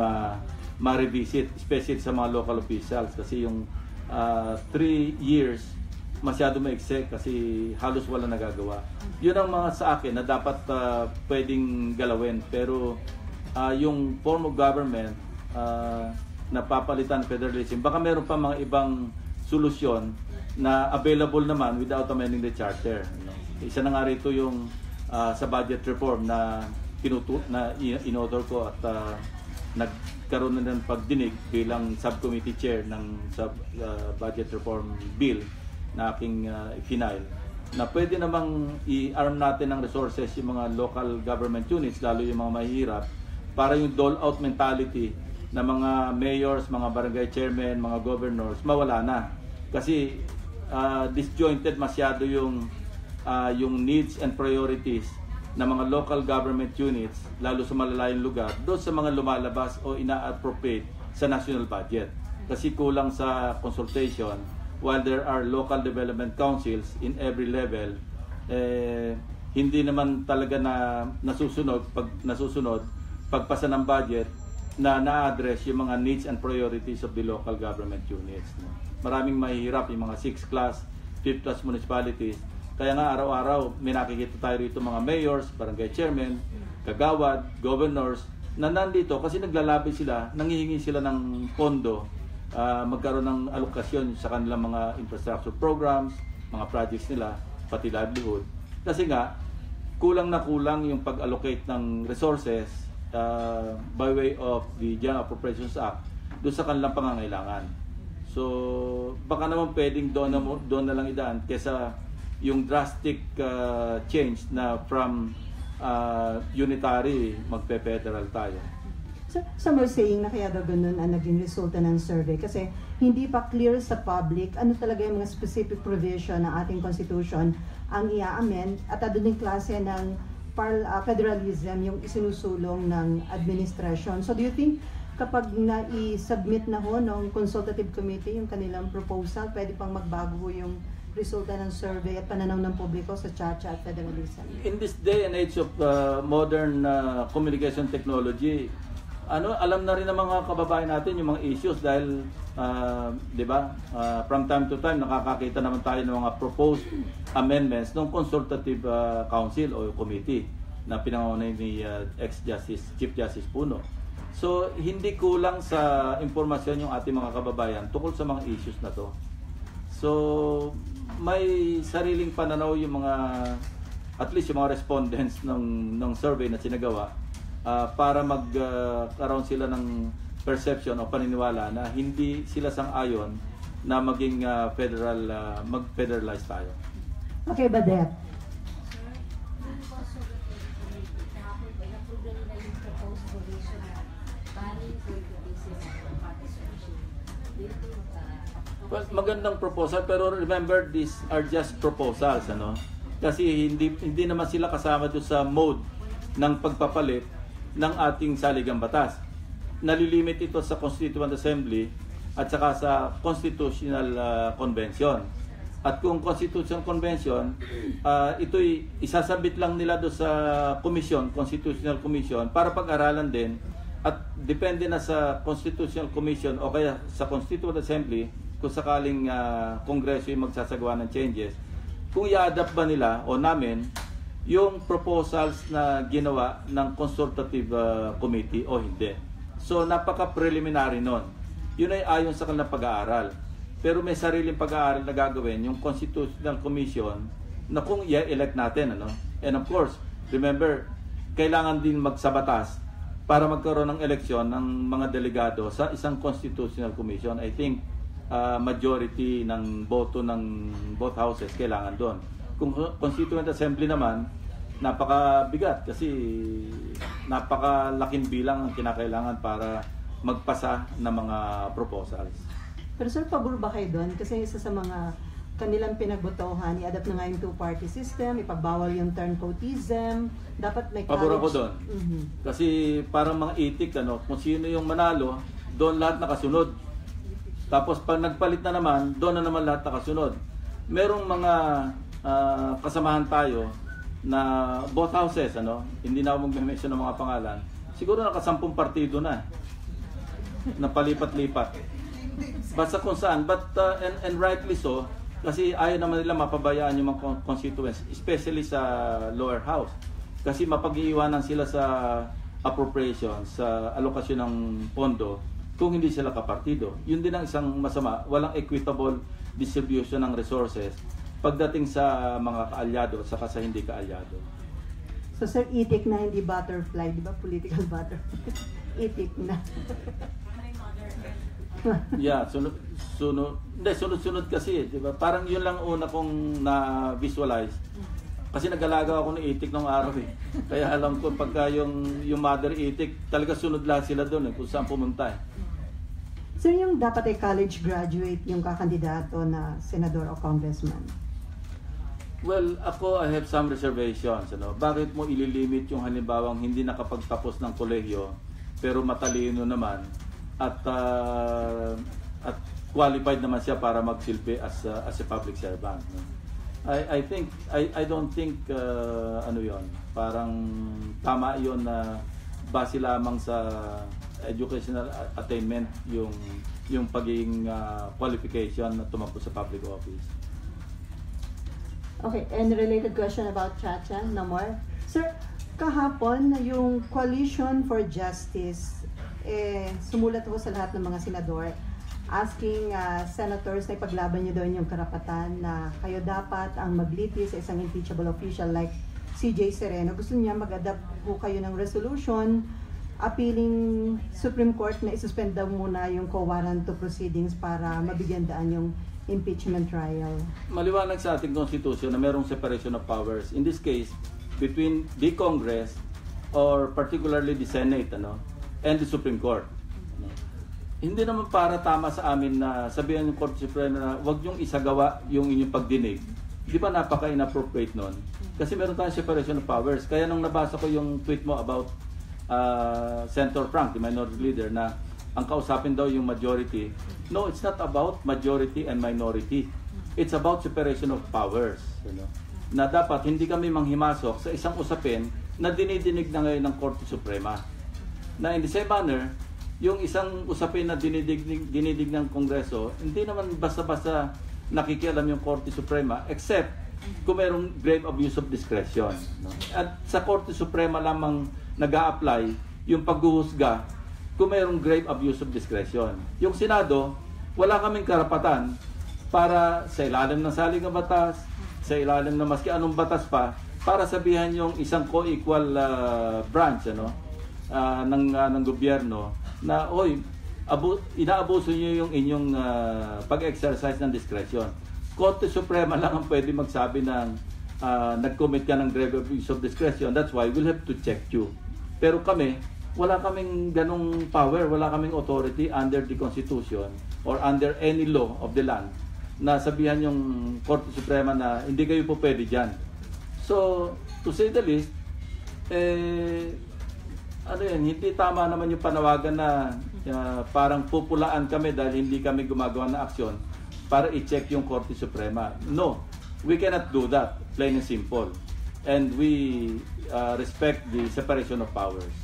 ma-revisit, especially sa mga local officials kasi yung 3 years masyado maikse kasi halos wala nagagawa. Yun ang mga sa akin na dapat pwedeng galawin. Pero yung form of government na papalitan federalism, baka meron pa mga ibang solusyon na available naman without amending the charter. Isa na nga rito yung sa budget reform na in-order ko at nagkaroon na ng pagdinig bilang subcommittee chair ng budget reform bill na aking final, na pwede namang i-arm natin ng resources yung mga local government units, lalo yung mga mahihirap, para yung dole-out mentality na mga mayors, mga barangay chairmen, mga governors, mawala na. Kasi disjointed masyado yung needs and priorities ng mga local government units, lalo sa malalayong lugar, doon sa mga lumalabas o ina-appropriate sa national budget. Kasi kulang sa consultation, while there are local development councils in every level, hindi naman talaga nasusunod pagpasa ng budget na na-address yung mga needs and priorities of the local government units. Maraming mahihirap yung mga 6th class, 5th class municipalities. Kaya nga araw-araw may nakikita tayo rito mga mayors, barangay chairmen, kagawad, governors na nandito kasi naglalabi sila, nanghihingi sila ng pondo, magkaroon ng alokasyon sa kanilang mga infrastructure programs, mga projects nila, pati livelihood. Kasi nga, kulang na kulang yung pag-allocate ng resources by way of the General Appropriations Act doon sa kanilang pangangailangan. So, baka naman pwedeng doon na lang idaan kesa yung drastic change na from unitary magpe-federal tayo. Some are saying na kaya daw ganun ang naging resulta ng survey kasi hindi pa clear sa public ano talaga yung mga specific provision ng ating constitution ang i-amend at ano din klase ng federalism yung isinusulong ng administration. So do you think kapag na-i-submit na ho ng consultative committee yung kanilang proposal, pwede pang magbago yung resulta ng survey at pananaw ng publiko sa Chacha at federalism? In this day and age of modern communication technology, alam na rin ng mga kababayan natin yung mga issues dahil 'di ba? From time to time nakakakita naman tayo ng mga proposed amendments ng consultative council o committee na pinangunahan ni ex-justice Chief Justice Puno. So hindi kulang sa impormasyon yung ating mga kababayan tungkol sa mga issues na to. So may sariling pananaw yung mga at least yung mga respondents ng survey na sinagawa para magkaroon sila ng perception o paniniwala na hindi sila sang-ayon na maging mag-federalize tayo. Okay, Badet. Well, magandang proposal pero remember these are just proposals, Kasi hindi naman sila kasama doon sa mode ng pagpapalit ng ating saligang batas. Nalilimit ito sa Constituent Assembly at saka sa Constitutional Convention. At kung Constitutional Convention, ito'y isasabit lang nila doon sa Commission, Constitutional Commission, para pag-aralan din at depende na sa Constitutional Commission o kaya sa Constituent Assembly kung sakaling Kongreso yung magsasagawa ng changes, kung i-adapt ba nila o namin yung proposals na ginawa ng consultative committee o hindi. So napaka-preliminary nun. Yun ay ayon sa kanilang pag-aaral. Pero may sariling pag-aaral na gagawin yung Constitutional Commission na kung i-elect natin. And of course, remember, kailangan din magsabatas para magkaroon ng eleksyon ng mga delegado sa isang Constitutional Commission. I think majority ng boto ng both houses kailangan doon. Kung Constituent Assembly naman, napakabigat kasi napakalaking bilang ang kinakailangan para magpasa ng mga proposals. Pero sir, pabor ba kayo doon? Kasi isa sa mga kanilang pinagbotohan, i-adapt na nga yung two-party system, ipagbawal yung turncoatism, dapat may college. Pabor ako doon. Kasi parang mga itik, kung sino yung manalo, doon lahat nakasunod. Tapos pag nagpalit na naman, doon na naman lahat nakasunod. Merong mga kasamahan tayo na both houses, hindi na ako mag-mention ng mga pangalan. Siguro naka-10 partido na. Napalipat-lipat. Basta kung saan, but and rightly so, Kasi ayaw naman nila mapabayaan yung mga constituents, especially sa lower house. Kasi mapag-iiwanan sila sa appropriations, sa alokasyon ng pondo, kung hindi sila kapartido. Yun din ang isang masama, walang equitable distribution ng resources pagdating sa mga kaalyado at saka sa hindi kaalyado. So sir, itik na hindi butterfly, di ba? Political butterfly. Itik na. Yeah, sunod-sunod kasi, di ba? Parang yun lang una kong na-visualize. Kasi nag-alaga ako ng itik nung araw eh. Kaya alam ko pagka yung mother itik, talaga sunod lahat sila doon kung saan pumunta eh. Sir, yung dapat ay college graduate yung kakandidato na senador o congressman? Well, ako, I have some reservations. Bakit mo ililimit yung halimbawang hindi nakapagtapos ng kolehiyo pero matalino naman at qualified naman siya para magsilbi as a public servant. I don't think parang tama yon na base lamang sa educational attainment yung pagiging qualification na tumakbo sa public office. Okay, and related question about Chacha, no more. Sir, kahapon yung Coalition for Justice sumulat ho sa lahat ng mga senador asking senators na ipaglaban nyo doon yung karapatan na kayo dapat ang maglitis sa isang impeachable official like CJ Sereno. Gusto niya mag-adapt ho kayo ng resolution appealing Supreme Court na isuspend daw muna yung co-warrant to proceedings para mabigyan daan yung impeachment trial. Maliwanag sa ating Constitution na merong separation of powers. In this case, between the Congress or particularly the Senate and the Supreme Court. Hindi naman para tama sa amin na sabihan yung Korte Suprema na wag yung isagawa yung inyong pagdinig. Di ba napaka-inappropriate nun? Kasi meron tayong separation of powers. Kaya nung nabasa ko yung tweet mo about Senator Frank, the minority leader, na ang kausapin daw yung majority. No, it's not about majority and minority. It's about separation of powers. Na dapat hindi kami manghimasok sa isang usapin na dinidinig na ngayon ng Korte Suprema. Na in the same manner, yung isang usapin na dinidig ng Kongreso, hindi naman basta-basta nakikialam yung Korte Suprema except kung mayroong grave abuse of discretion. At sa Korte Suprema lamang nag-a-apply yung paghuhusga kung mayroong grave abuse of discretion. Yung Senado, wala kaming karapatan para sa ilalim ng saligang batas, sa ilalim ng maski anong batas pa, para sabihan yung isang co-equal branch ng gobyerno na inaabuso niyo yung inyong pag-exercise ng discretion. Korte Suprema lang ang pwede magsabi ng nag-commit ka ng grave abuse of discretion. That's why we'll have to check you. Pero kami, wala kaming ganong power, wala kaming authority under the Constitution or under any law of the land na sabihan yung Korte Suprema na hindi kayo po pwede dyan. So, to say the least, hindi tama naman yung panawagan na parang pupulaan kami dahil hindi kami gumagawa ng aksyon para i-check yung Korte Suprema. No, we cannot do that, plain and simple. And we respect the separation of powers.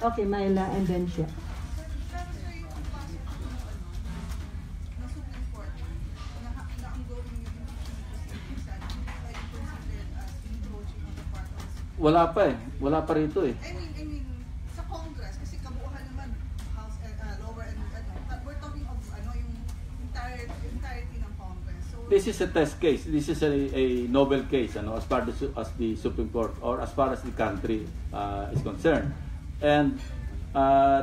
Okay, Myla, and then siya. Pero sir, yung pasok ng Supreme Court na ongoing yung impeachment proceedings ay considered as encroaching on the part of the Supreme Court. Wala pa wala pa rito I mean, sa Congress, kasi kabuuan naman, House, lower and, we're talking of, yung entirety ng Congress. So, This is a test case. This is a novel case as far as the Supreme Court or as far as the country is concerned. And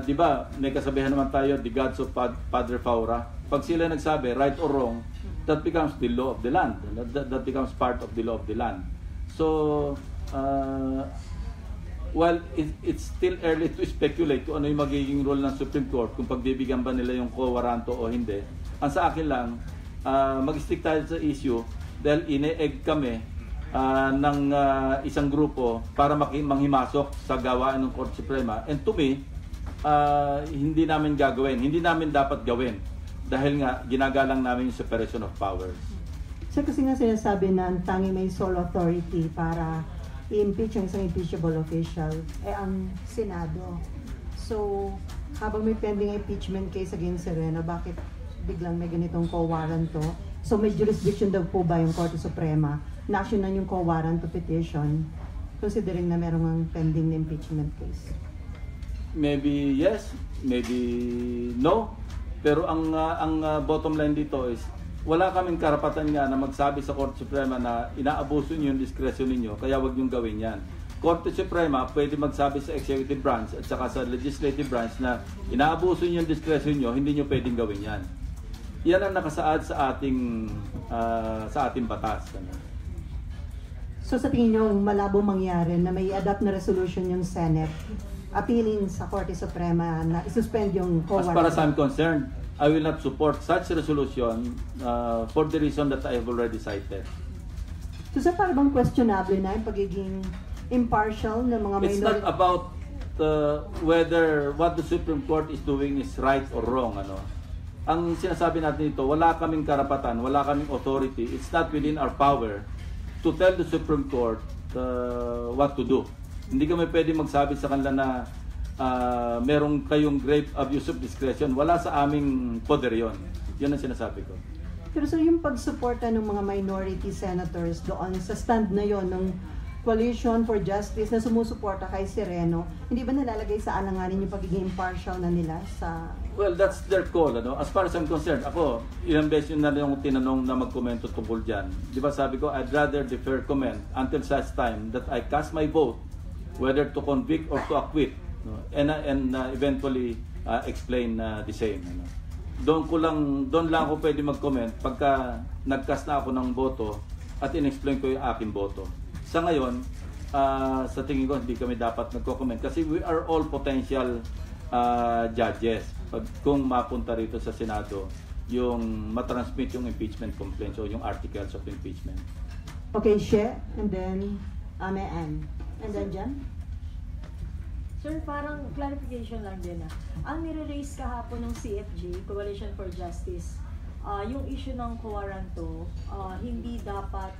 di ba, may kasabihan naman tayo, the gods of Padre Faura. Pag sila nagsabi, right or wrong, that becomes the law of the land. That becomes part of the law of the land. So, while it's still early to speculate kung ano yung magiging role ng Supreme Court, kung pagbibigyan ba nila yung co-warranto o hindi, ang sa akin lang, mag-stick tayo sa issue dahil ine-egg kami ng isang grupo para manghimasok sa gawaan ng Korte Suprema. And to me, hindi namin gagawin, hindi namin dapat gawin dahil nga ginagalang namin yung separation of powers. So kasi nga sinasabi na ang tanging may sole authority para i-impeach ang isang impeachable official ang Senado. So, habang may pending impeachment case against Sereno, bakit biglang may ganitong co-warrant to? So may jurisdiction daw po ba yung Korte Suprema na aksyonan yung co-warrant to petition considering na merong pending na impeachment case? Maybe yes, maybe no. Pero ang bottom line dito is wala kaming karapatan nga na magsabi sa Korte Suprema na inaabuso niyo yung diskresyon ninyo, kaya wag niyong gawin yan. Korte Suprema pwede magsabi sa executive branch at saka sa legislative branch na inaabuso niyo yung diskresyon niyo, hindi niyo pwedeng gawin yan. Yan ang nakasaad sa ating batas. So sa tingin nyo, malabo mangyari na may adapt na resolution yung Senate appealing sa Korte Suprema na isuspend yung As co-warrant? far as I'm concerned, I will not support such resolution for the reason that I have already cited. So sa parang questionable na yung pagiging impartial ng mga It's not minority? about whether what the Supreme Court is doing is right or wrong. Ang sinasabi natin dito, wala kaming karapatan, wala kaming authority. It's not within our power to tell the Supreme Court what to do. Hindi kami pwede magsabi sa kanila na merong kayong grave abuse of discretion. Wala sa aming poder yon. Yun ang sinasabi ko. Pero so yung pagsuporta ng mga minority senators doon sa stand na yon ng Coalition for Justice na sumusuporta kay Sereno, hindi ba nalalagay sa alanganin yung pagiging impartial na nila sa... Well, that's their call. As far as I'm concerned, ako, ilang beses yun na yung tinanong na magkomento tungkol dyan. Di ba sabi ko, I'd rather defer comment until such time that I cast my vote whether to convict or to acquit, and eventually explain the same. Doon lang ako pwede mag-comment pagka nag-cast na ako ng boto at in-explain ko yung aking boto. Sa ngayon, sa tingin ko hindi kami dapat nagko-comment kasi we are all potential judges kung mapunta rito sa Senado yung matransmit yung impeachment complaints o yung articles of impeachment. Okay, She, and then Ann. And then Jan? Sir, parang clarification lang din Ang nire-raise kahapon ng CFJ, Coalition for Justice, yung issue ng co-warranto, hindi dapat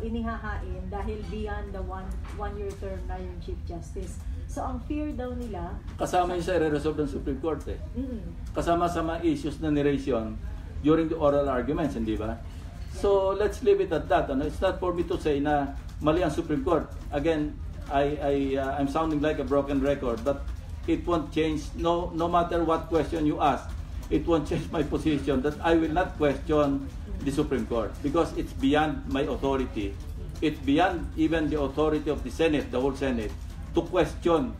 inihahain dahil beyond the one-year term na yung Chief Justice. So, ang fear daw nila... Kasama yung sa i-resolve ng Supreme Court Mm-hmm. Kasama sa mga issues na ni-raise yun during the oral arguments, hindi ba? So, let's leave it at that. It's not for me to say na mali ang Supreme Court. Again, I'm sounding like a broken record, but it won't change, no matter what question you ask, it won't change my position that I will not question the Supreme Court because it's beyond my authority. It's beyond even the authority of the Senate, the whole Senate, to question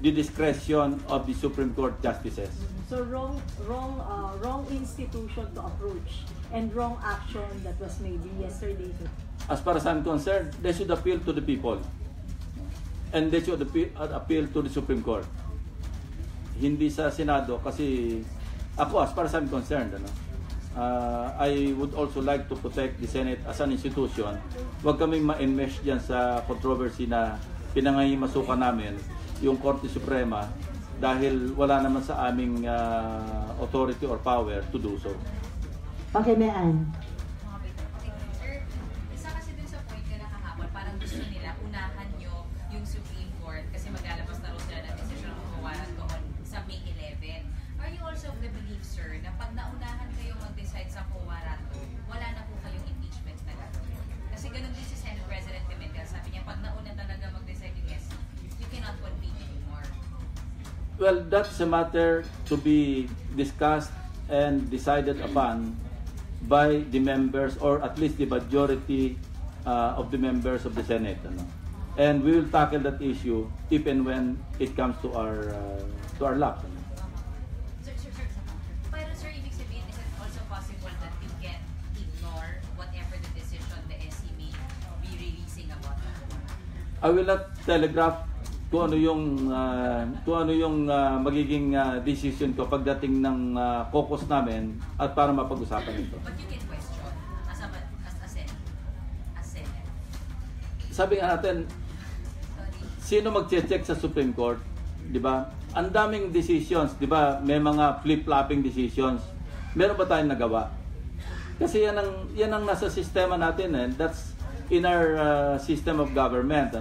the discretion of the Supreme Court justices. So wrong institution to approach and wrong action that was made yesterday. As far as I'm concerned, they should appeal to the people. And they should appeal to the Supreme Court. Hindi sa Senado kasi ako, as far as I'm concerned, I would also like to protect the Senate as an institution. Huwag kaming ma-enmesh dyan sa controversy na pinangahimasukan namin yung Korte Suprema dahil wala naman sa aming authority or power to do so. Okay, Ann. Sir, isa kasi dun sa point ka na kahapon, parang gusto nila unahan nyo yung Supreme Court kasi maglalabas na rin sila ng decision ng warrant sa May 11. Are you also of the belief, sir, na pag naunahan kayo mag-decide sa co-warrant, wala na po kayong impeachment na gagawin? Kasi ganun din si Senate President Pimentel. Sabi niya, pag nauna talaga mag-decide yung yes, you cannot convene anymore. Well, that's a matter to be discussed and decided upon by the members or at least the majority of the members of the Senate. And we will tackle that issue if and when it comes to our lap. Sir. Pero sir, ibig sabihin, is it also possible that you can ignore whatever the decision the SC may be releasing about that? I will not telegraph kung ano yung magiging decision ko pagdating ng caucus namin at para mapag-usapan ito. But you can question as Senate. Sabi nga natin, sino magche-check sa Supreme Court, 'di ba? Ang daming decisions, 'di ba? May mga flip-flopping decisions. Meron ba tayong nagawa? Kasi yan ang nasa sistema natin That's in our system of government,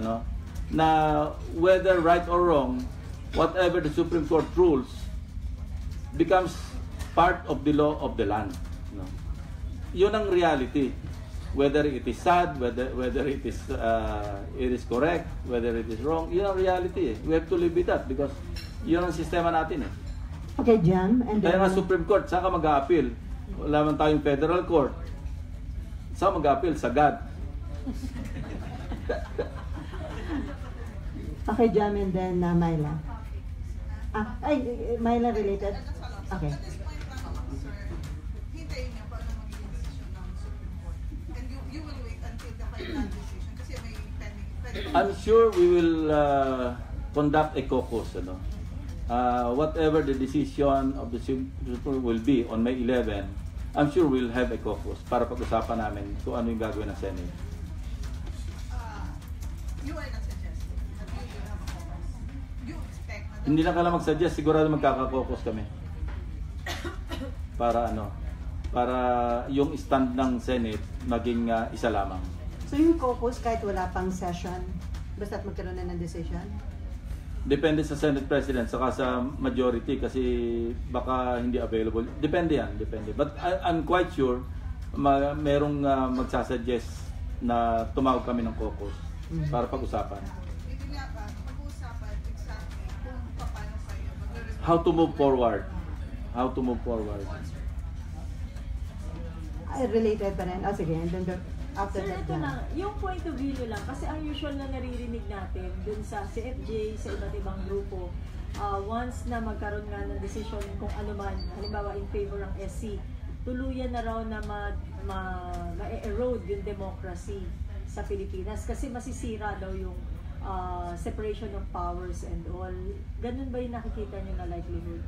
na whether right or wrong, whatever the Supreme Court rules becomes part of the law of the land. Yun ang reality. Whether it is sad, whether it is correct, whether it is wrong, yun ang reality. We have to live with that because yun ang sistema natin. Okay, Jam. And Kaya then, nga Supreme Court, saan ka mag-a-appeal? Wala man tayong Federal Court. Saan mag-a-appeal? Sa God. okay, Jam, and then Myla. Myla related? Okay. At this point lang, sir, hintayin niya paano magiging decision ng Supreme Court. And you will wait until the final decision kasi may pending. I'm sure we will conduct a caucus. Whatever the decision of the Supreme Court will be on May 11, I'm sure we'll have a caucus para pag-usapan namin kung ano yung gagawin ng Senate. You are not suggesting that you will have a caucus. You expect na Hindi na kailangan mag-suggest, sigurado magkaka-caucus kami. Para yung stand ng Senate maging isa lamang. So yung caucus kahit wala pang session, basta't magkaroon na ng decision? Depende sa Senate President saka sa majority kasi baka hindi available. Depende yan, depende. But I'm quite sure merong magsasuggest na tumawag kami ng caucus para pag-usapan. Hindi nga pag-uusapan exactly kung paano kayo magre-resolve. How to move forward. How to move forward. Related pa rin. Sige, and then after Sir, that, ito Jam. lang, yung point of view nyo lang, kasi ang usual na naririnig natin dun sa CFJ, sa iba't ibang grupo, once na magkaroon nga ng decision kung ano man, halimbawa in favor ng SC, tuluyan na raw na ma-erode yung democracy sa Pilipinas kasi masisira daw yung separation of powers and all. Ganun ba yung nakikita nyo na likelihood?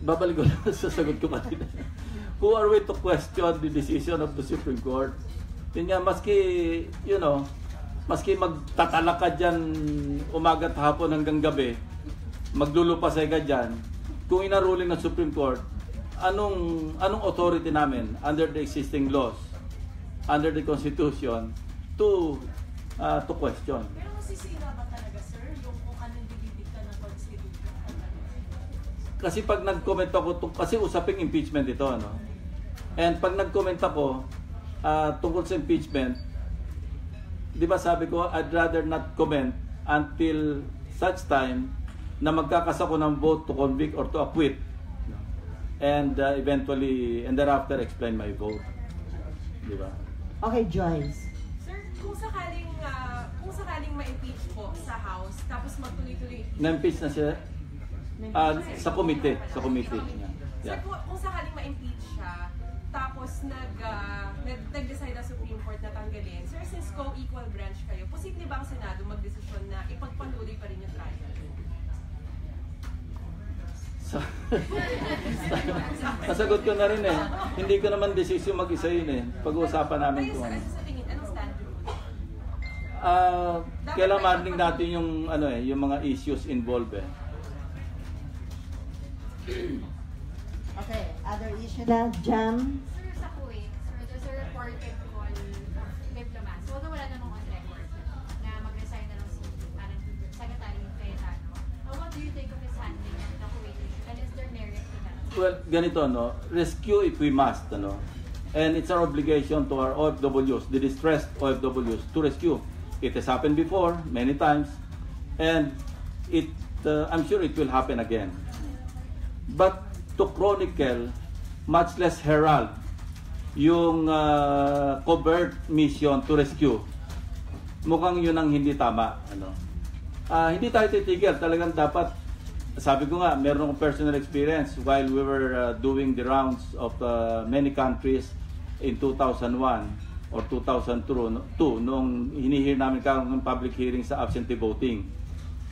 Babalik ko lang sa sagot ko kanina. Who are we to question the decision of the Supreme Court? Yun nga, maski magtatala ka dyan umaga't hapon hanggang gabi, maglulupasay ka dyan, kung inaruling ng Supreme Court, anong authority namin under the existing laws, under the Constitution, to question? Pero masisira ba talaga, sir, yung kung anong dinidikta ng Constitution? Kasi pag nag-comment ako, kasi usaping impeachment ito, And pag nag-comment ako tungkol sa impeachment, di ba sabi ko, I'd rather not comment until such time na magkakas ako ng vote to convict or to acquit. And eventually, and thereafter explain my vote. Di ba? Okay, Joyce. Sir, kung sakaling ma-impeach po sa House, tapos magtuloy-tuloy. Na-impeach na siya sa committee. Sa committee. Sir, Yeah. kung sakaling ma-impeach siya, tapos nag-decide ang Supreme Court na tanggalin, sir, since co-equal branch kayo, posible ba ang Senado magdesisyon na ipagpatuloy pa rin yung trial? Nasagot ko na rin eh. Hindi ko naman desisyon mag-isa yun eh. Pag-uusapan namin Kayo, kung sir, ano. sa tingin, anong stand nyo? Kailangan marinig natin yung yung mga issues involved eh. Okay, other issue na, Jam. Sir, sa Kuwait, sir, there's a reported call of diplomats, although wala namang on record, na mag-resign na lang si Secretary Cayetano. What do you think of his handling of the Kuwait issue? And is there merit to that? Well, ganito, rescue if we must, and it's our obligation to our OFWs, the distressed OFWs, to rescue. It has happened before, many times, and I'm sure it will happen again. But to chronicle, much less herald, yung covert mission to rescue, mukhang yun ang hindi tama. Hindi tayo titigil, talagang dapat. Sabi ko nga, meron akong personal experience while we were doing the rounds of many countries in 2001 or 2002 nung hinihir namin ng public hearing sa absentee voting.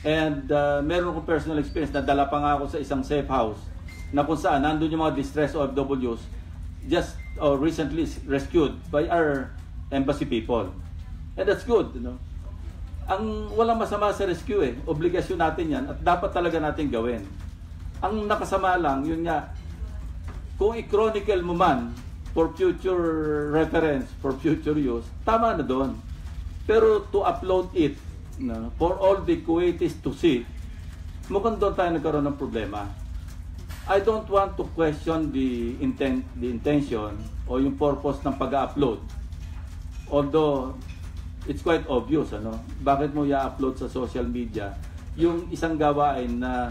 And meron akong personal experience na dala pa nga ako sa isang safe house na kung saan nandun yung mga distressed OFWs just recently rescued by our embassy people. And that's good, Ang walang masama sa rescue obligasyon natin yan at dapat talaga natin gawin. Ang nakasama lang, yun nga, kung i-chronicle mo man for future reference, for future use, tama na doon. Pero to upload it for all the Kuwaitis to see, mukhang doon tayo nagkaroon ng problema. I don't want to question the intention o yung purpose ng pag-upload. Although it's quite obvious, ano, bakit mo i-upload sa social media yung isang gawain na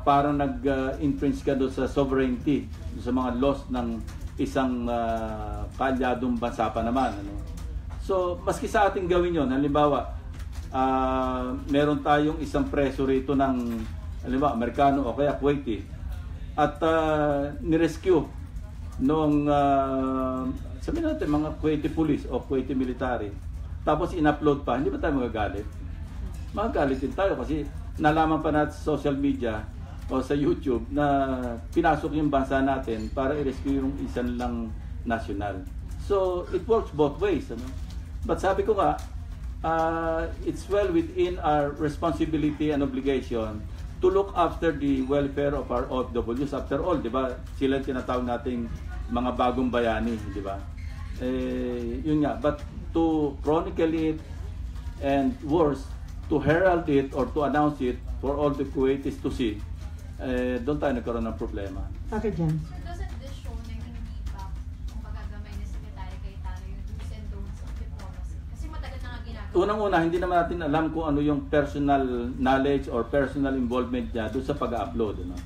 parang nag-infringe ka doon sa sovereignty, sa mga laws ng isang kaalyadong bansa pa naman, ano. So maski sa ating gawin yon, halimbawa meron tayong isang preso rito ng halimbawa Amerikano o kaya Kuwaiti at nirescue noong sabihin natin mga Kuwaiti police o Kuwaiti military, tapos in-upload pa, hindi ba tayo magagalit? Magagalit din tayo kasi nalaman pa natin sa social media o sa YouTube na pinasok yung bansa natin para i-rescue yung isang lang national. So it works both ways, ano? But sabi ko nga, it's well within our responsibility and obligation to look after the welfare of our OFWs. After all, di ba, sila tinatawag nating mga bagong bayani, di ba? Yun nga, but to chronicle it and worse, to herald it or to announce it for all the Kuwaitis to see, doon tayo nagkaroon ng problema. Okay, Jen. So doesn't this show na hindi pa kung pagagamay na Secretary Cayetano yung do's and don'ts of diplomacy? Kasi matagal na nga ginagawa. Unang-una, hindi naman natin alam kung ano yung personal knowledge or personal involvement niya doon sa pag-upload. Ano?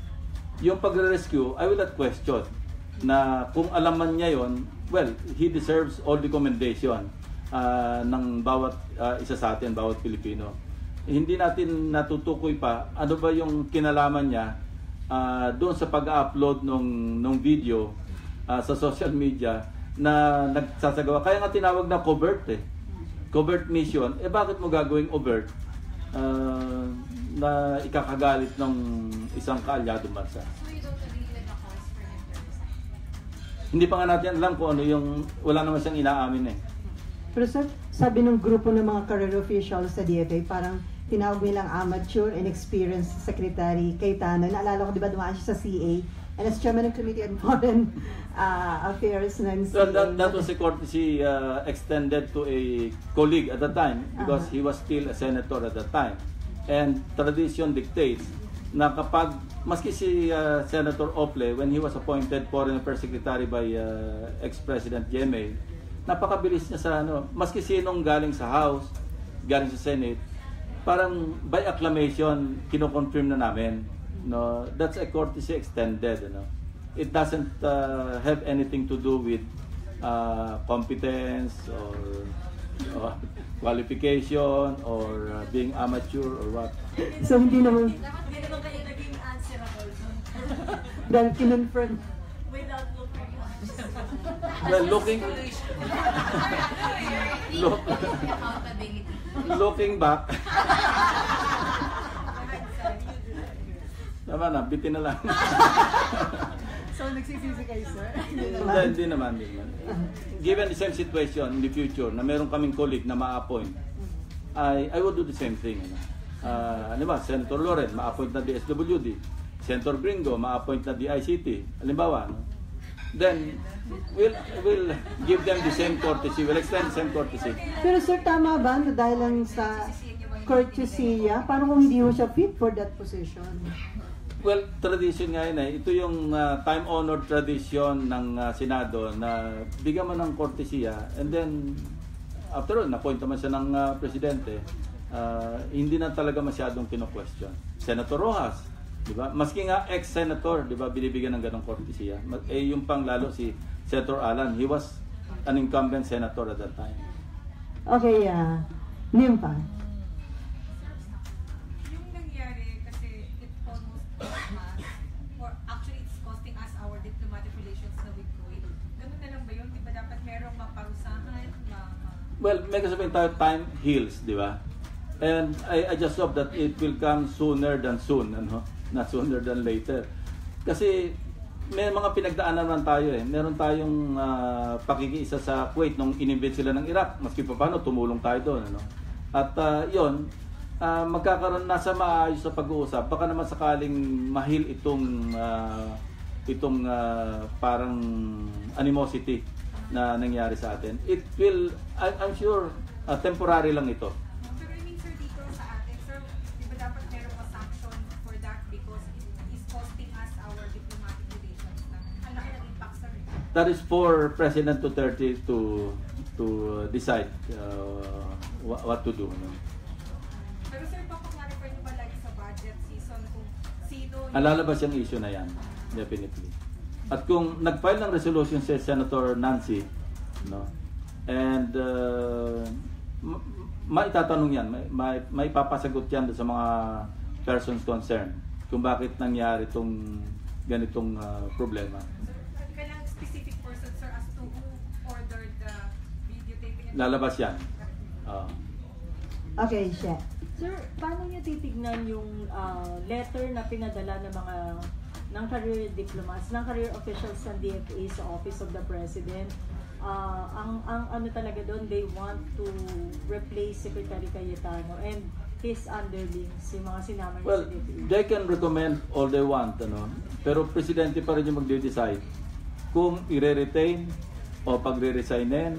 Yung pagre-rescue, I will not question na kung alam man niya yon, well, he deserves all the commendation ng bawat isa sa atin, bawat Pilipino. Hindi natin natutukoy pa ano ba yung kinalaman niya doon sa pag-upload nung video sa social media na nagsasagawa. Kaya nga tinawag na covert covert mission. Bakit mo gagawing overt na ikakagalit ng isang kaalyadong bansa? So you don't agree with the cause for him to resign? Hindi pa nga natin alam kung ano yung, wala naman siyang inaamin eh. Pero sir, sabi ng grupo ng mga career officials sa DFA, parang tinawag nilang amateur and experienced Secretary Cayetano. Naalala ko, di ba, dumaan siya sa CA and as chairman ng Committee on Foreign Affairs ng CA. So that was a courtesy extended to a colleague at the time because he was still a senator at the time. And tradition dictates na kapag, maski si Senator Ople, when he was appointed Foreign Affairs Secretary by ex-President Jeme, napakabilis niya sa maski sinong galing sa House, galing sa Senate, parang by acclamation kino-confirm na namin, no, that's a courtesy extended, it doesn't have anything to do with competence or qualification or being amateur or what. So hindi naman Hindi naman kayo naging answerable dahil kinonfirm. without looking. Well, looking back, tama na, bitin na lang. So nagsisisi kayo, sir? Hindi naman. Given the same situation in the future na meron kaming colleague na ma-appoint, I would do the same thing. Halimbawa, Senator Loren, ma-appoint na DSWD. Senator Gringo, ma-appoint na DICT. Halimbawa, then we'll give them the same courtesy. We'll extend the same courtesy. Pero sir, tama ba na dahil lang sa courtesy, paano kung hindi mo siya fit for that position? Well, tradition nga yun eh. Ito yung time-honored tradition ng Senado na bigyan mo ng kortesiya and then after all, na-appoint naman siya ng presidente, hindi na talaga masyadong kino-question. Senator Rojas, di ba? Maski nga ex-senator, di ba, binibigyan ng ganong kortesiya. Yung pang lalo si Senator Alan, he was an incumbent senator at that time. Okay, Nimpa. Yung nangyari kasi it almost cost us, or actually it's costing us our diplomatic relations na with Kuwait. Ganun na lang ba yun? Di ba dapat merong maparusahan? Well, may kasabihin tayo, time heals, di ba? And I just hope that it will come sooner than soon, not sooner than later. Kasi may mga pinagdaanan naman tayo eh. Meron tayong pakikiisa sa Kuwait nung in-invade sila ng Iraq. Maski pa paano, tumulong tayo doon. At yun, magkakaroon nasa maayos sa pag-uusap. Baka naman sakaling mahil itong parang animosity na nangyari sa atin. It will, I'm sure, temporary lang ito. Pero I mean sir, dito sa atin, sir, di ba dapat merong sanction for that because it is costing us our That is for President Duterte to decide what to do. No? Pero sir, papaklarify niyo ba lagi sa budget season kung sino yung... Lalabas yung issue na yan, definitely. At kung nag-file ng resolution si Senator Nancy, no, and maitatanong yan, may papasagot yan sa mga persons concerned kung bakit nangyari itong ganitong problema. Kailangan specific person, sir, as to who ordered the videotaping? Lalabas yan. Okay, She. Sir, paano niyo titignan yung letter na pinadala ng career diplomats, ng career officials ng DFA sa Office of the President? Ang ano talaga doon, they want to replace Secretary Cayetano and his underlings, yung mga sinama niya Well, sa DFA. they can recommend all they want, ano? Pero presidente pa rin yung magde-decide kung i-retain o pagre-resignin,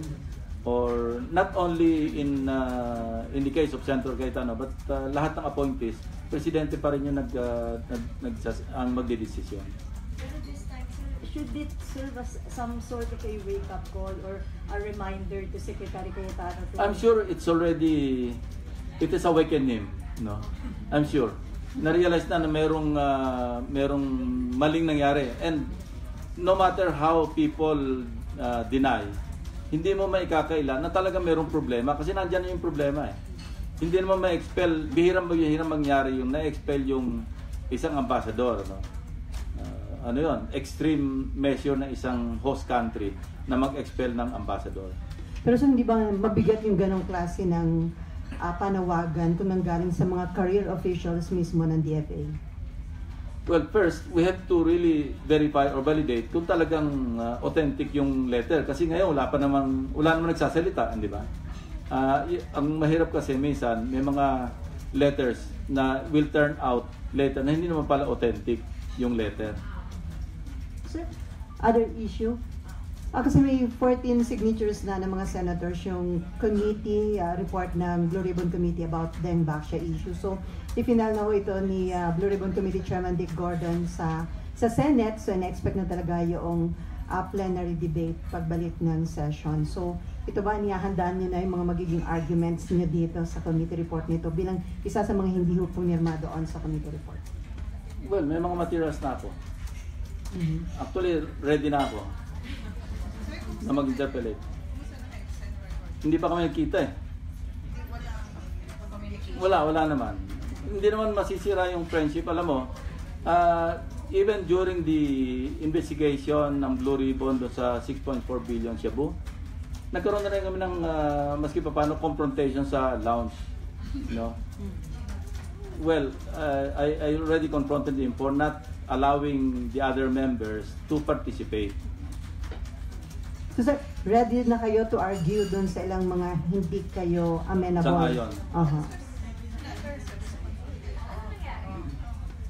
or not only in the case of Senator Cayetano, but lahat ng appointees, presidente pa rin yung ang magdedesisyon. Pero this time, sir, should it serve as some sort of a wake-up call or a reminder to Secretary Cayetano? I'm sure it is awakened him, no? I'm sure. Na-realize na merong maling nangyari. And no matter how people deny, hindi mo maikakaila na talaga merong problema kasi nandiyan yung problema eh. Hindi naman ma-expel, bihirang mangyari yung na-expel yung isang ambassador, no? Ano yun? Extreme measure na isang host country na mag-expel ng ambassador. Pero so, hindi ba mabigat yung ganong klase ng panawagan kung nanggaling sa mga career officials mismo ng DFA? Well, first, we have to really verify or validate kung talagang authentic yung letter. Kasi ngayon, wala naman nagsasalita, di ba? Ang mahirap kasi minsan, may mga letters na will turn out later na hindi naman pala authentic yung letter. Sir, other issue? Kasi may 14 signatures na ng mga senators yung committee report ng Blue Ribbon Committee about Deng Baksha issue. So, ifinal na ho ito ni Blue Ribbon Committee Chairman Dick Gordon sa Senate. So, na-expect na talaga yung plenary debate pagbalik ng session. So, ito ba niyahandaan niyo na yung mga magiging arguments niyo dito sa committee report nito bilang isa sa mga hindi ho pumirma doon sa committee report? Well, may mga materials na ako. Actually, ready na ako na mag-interpellate. Hindi pa kami nagkita eh. Wala naman. Hindi naman masisira yung friendship. Alam mo, even during the investigation ng Blue Ribbon do sa 6.4 billion Shabu, nagkaroon na rin kami ng maski pa paano confrontation sa lounge. No? Well, I already confronted him for not allowing the other members to participate. So sir, ready na kayo to argue doon sa ilang mga hindi kayo amenable? Sang-ayon.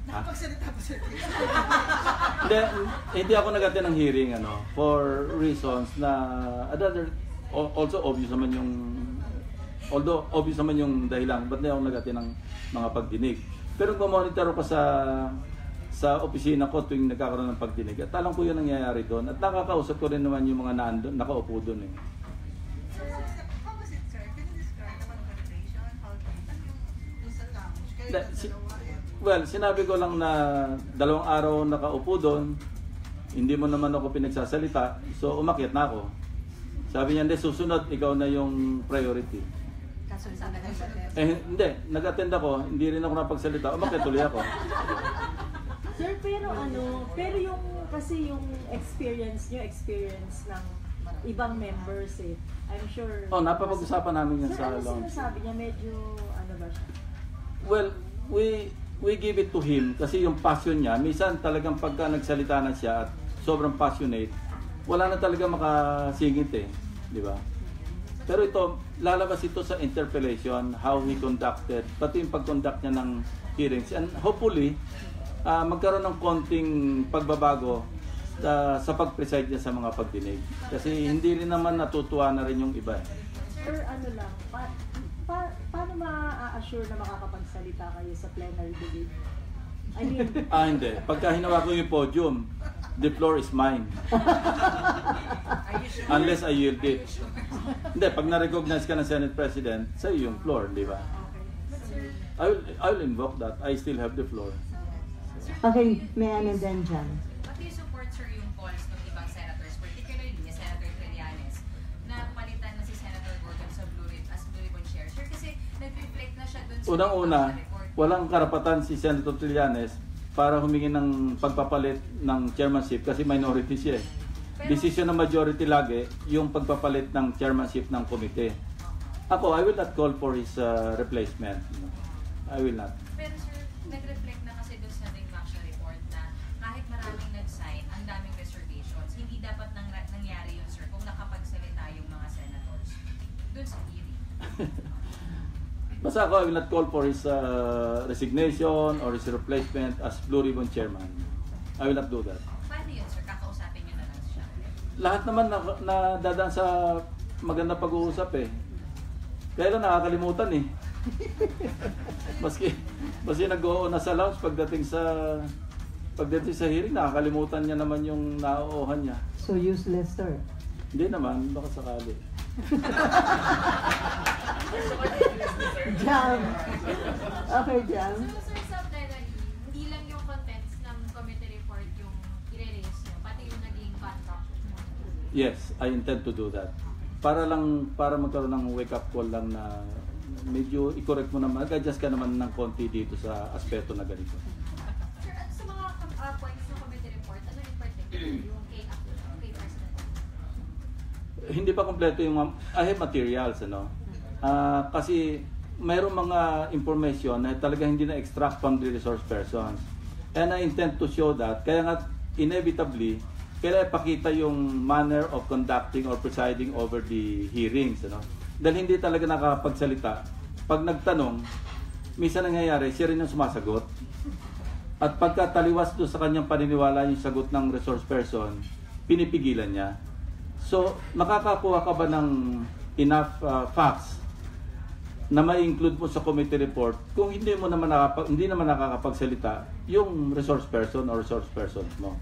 Nakapagsalita po sir. Hindi ako nag-attend ng hearing for reasons na also obvious naman yung dahilan ba't na ako nag-attend ng mga pagdinig. Pero kung monitor ko sa opisina ko tuwing nagkakaroon ng pagdinig at alam ko yun nangyayari doon at nakakausap ko rin naman yung mga nakaupo doon eh. Sir, how was it, sir? Can you describe the conversation? How yung sa lounge? Well, sinabi ko lang na 2 araw nakaupo doon, hindi mo naman ako pinagsasalita, so umakyat na ako. Sabi niya, hindi, susunod, ikaw na yung priority. Hindi, nag-attend ako, hindi rin ako napagsalita, umakyat tuloy ako. Sir, pero yung kasi yung experience ng ibang members eh. I'm sure. Napapag-usapan namin yan sir, sa ano lounge. sinasabi niya? Medyo ba siya? Well, we give it to him kasi yung passion niya, minsan talagang pagka nagsalita na siya at sobrang passionate, wala na talaga makasingit eh, di ba? Pero ito, lalabas ito sa interpellation, how he conducted, pati yung pag-conduct niya ng hearings. And hopefully, magkaroon ng konting pagbabago sa pag-preside niya sa mga pagdinig. Kasi hindi rin naman natutuwa na rin yung iba eh. Sir, paano ma-assure na makakapagsalita kayo sa plenary debate? I mean, hindi. Pagka hinawa ko yung podium, the floor is mine. Are you sure? Unless I yield Are you it. sure? Hindi, pag na-recognize ka ng Senate President, sa'yo yung floor, di ba? But sir, I will invoke that. I still have the floor. Okay, Mayan and then Jan. but do you support, sir, yung calls ng ibang senators, particularly ni Senator Trillanes, na palitan na si Senator Gordon sa Blue Ribbon Chair? Sir, kasi nag-reflect na siya dun sa Unang-una, report. walang karapatan si Senator Trillanes para humingi ng pagpapalit ng chairmanship kasi minority siya eh. Decision ng majority lagi yung pagpapalit ng chairmanship ng komite. Ako, I will not call for his replacement. No. I will not. Pero sir, nag-reflect na kasi dun sa Ringmaksha report na kahit maraming nag-sign, ang daming reservations. Hindi dapat nangyari yun, sir, kung nakapagsalita yung mga senators dun sa hearing. Basta ako, I will not call for his resignation or his replacement as Blue Ribbon Chairman. I will not do that. Paano yun, sir? Kakausapin nyo na lang siya. Lahat naman na dadaan sa maganda pag-uusap eh. Kaya lang nakakalimutan eh. maski nag-oo na sa lounge pagdating sa hearing, nakakalimutan niya naman yung naoohan niya. So useless, sir. Hindi naman, baka sakali. Jam. Okay, Jam. So, sir, sa plenary, hindi lang yung contents ng committee report yung i-release nyo, pati yung naging contract mo. Yes, I intend to do that. Para magkaroon ng wake-up call lang na medyo i-correct mo naman, mag-adjust ka naman ng konti dito sa aspeto na ganito. Sir, at sa mga points ng committee report, ano in particular yung kay President? Hindi pa kompleto yung I have materials, ano. Kasi mayroong mga information na talaga hindi na extract from the resource persons. And I intend to show that. Kaya nga inevitably kailangan ipakita yung manner of conducting or presiding over the hearings, ano. Dahil hindi talaga nakakapagsalita. Pag nagtanong, minsan nangyayari, siya rin ang sumasagot. At pagka taliwas doon sa kanyang paniniwala yung sagot ng resource person, pinipigilan niya. So, makakakuha ka ba ng enough facts na ma-include mo sa committee report kung hindi naman nakakapagsalita yung resource person or resource persons mo?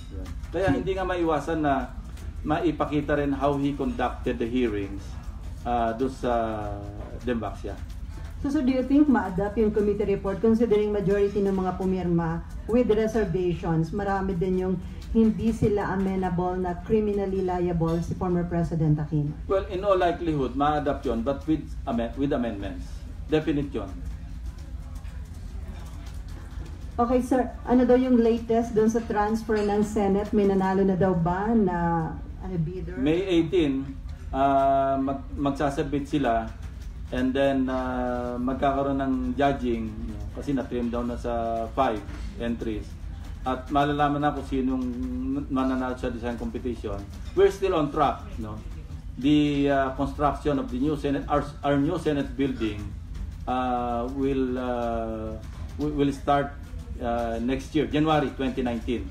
Yeah. Kaya hindi nga maiwasan na maipakita rin how he conducted the hearings doon sa Dembaxia. So do you think ma-adapt yung committee report considering majority ng mga pumirma with reservations? Marami din yung hindi sila amenable na criminally liable si former President Aquino. Well, in all likelihood, ma-adapt yun, but with amendments. Definite yun. Okay, sir. Ano daw yung latest doon sa transfer ng Senate? May nanalo na daw ba na bidder? May 18, magsasubmit sila and then magkakaroon ng judging kasi na-trim down na sa 5 entries. At malalaman na kung sinong mananalo sa design competition. We're still on track, no? The construction of the new Senate, our new Senate building will start next year, January 2019.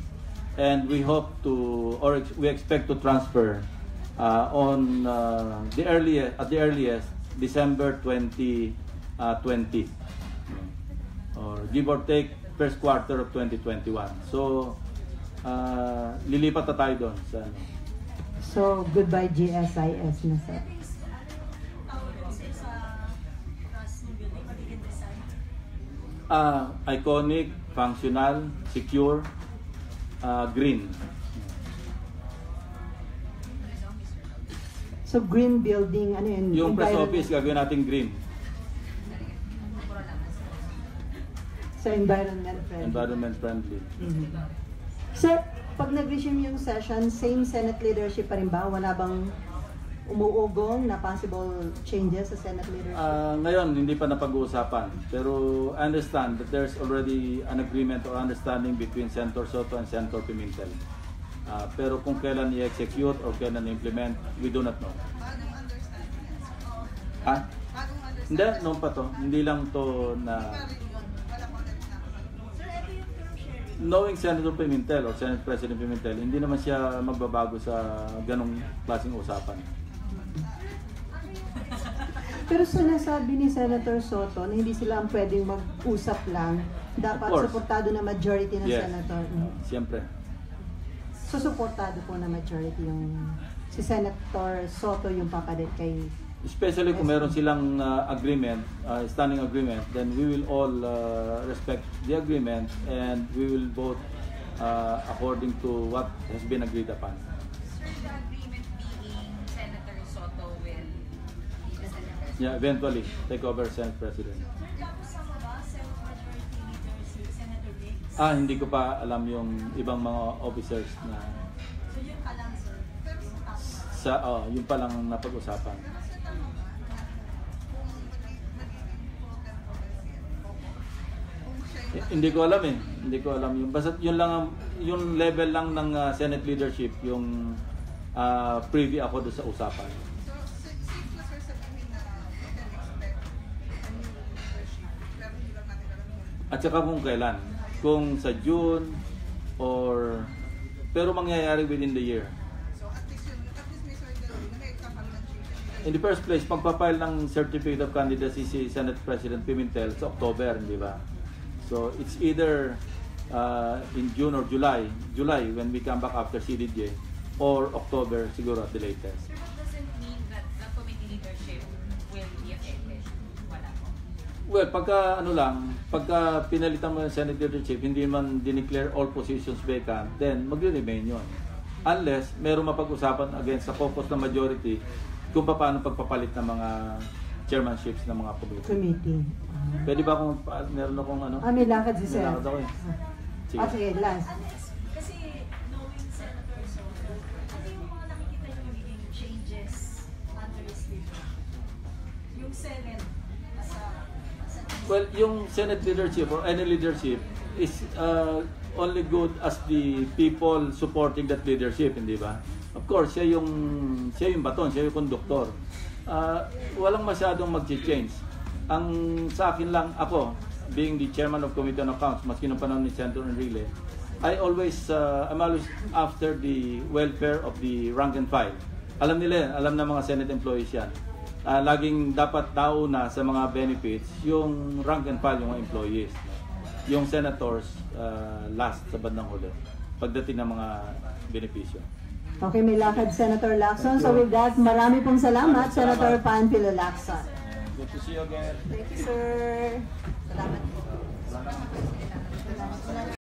And we hope to, or we expect to transfer on at the earliest December 2020, or give or take first quarter of 2021. So lilipat na tayo doon sa ano. So goodbye GSIS na, sir. Iconic, functional, secure, green. So green building, ano yun? Yung press Environment- office gagawin natin green. So environment friendly. Environment friendly. Mhm. Sir, pag nag-resume yung session, same Senate leadership pa rin ba? Wala bang umuugong na possible changes sa Senate leadership? Ngayon, hindi pa napag-uusapan. Pero I understand that there's already an agreement or understanding between Senator Soto and Senator Pimentel. Pero kung kailan i-execute or kailan i-implement, we do not know. Bagong understanding yan. Ha? Bagong understanding. Hindi, noon pa to. Hindi lang to na... Wala pang Knowing Senator Pimentel or Senate President Pimentel, hindi naman siya magbabago sa ganong klaseng usapan. Pero sinasabi ni Senator Soto na hindi sila ang pwedeng mag-usap lang. Of Dapat course. suportado na majority ng Yes. senator. Mhm. Siyempre. susuportado po na majority yung si Senator Soto yung papalit kay Especially kung meron silang agreement, standing agreement, then we will all respect the agreement and we will vote according to what has been agreed upon. Sir, the agreement being Senator Soto will be the Senate President? Yeah, eventually take over Senate President. Sir, tapos sa mga Senate Majority Leader si Senator Riggs. Hindi ko pa alam yung ibang mga officers na So yun pa lang, sir. yun pa lang napag-usapan. Kasi tanong ba, kung magiging pro-tem o kung siya yung Hindi ko alam eh. Hindi ko alam yung basta yun lang yung level lang ng Senate leadership yung privy ako doon sa usapan. So, safe na sir sabihin na we can expect a new leadership, pero hindi lang natin alam yung At saka kung kailan, kung sa June or pero mangyayari within the year. so at least may certainty na may kakaroon ng change. In the first place, pagpapile ng certificate of candidacy si Senate President Pimentel sa October, di ba? So it's either in June or July when we come back after CDJ, or October siguro at the latest. Sir, what doesn't mean that the committee leadership will be affected? Wala po. Well, pagka pinalitan mo yung Senate leadership, hindi man dineclare all positions vacant, then magre-remain yun. Unless meron mapag-usapan against sa caucus ng majority kung paano pagpapalit ng mga chairmanships ng mga committee. committee. Pwede ba kung meron akong ano? May lakad si May Sen. lakad ako eh. Sige. Sige, last. Kasi knowing Senator Soto, ano yung mga nakikita niyo magiging changes under his leadership? Yung Senate as a Well, yung Senate leadership or any leadership is only good as the people supporting that leadership, hindi ba? Of course, siya yung baton, siya yung conductor. Walang masyadong mag-change. Ang sa akin lang, ako, being the chairman of Committee on Accounts, maski nung panahon ni Senator Enrile, I'm always after the welfare of the rank and file. Alam nila yan, alam ng mga Senate employees yan. Laging dapat nauna sa mga benefits yung rank and file, yung mga employees. Yung senators, last sa bandang huli, pagdating ng mga benepisyo. Okay, may lakad Senator Lacson. So with that, marami pong salamat, Senator Panfilo Lacson. Good to see you again. Thank you, sir. Salamat po. Salamat. Salamat.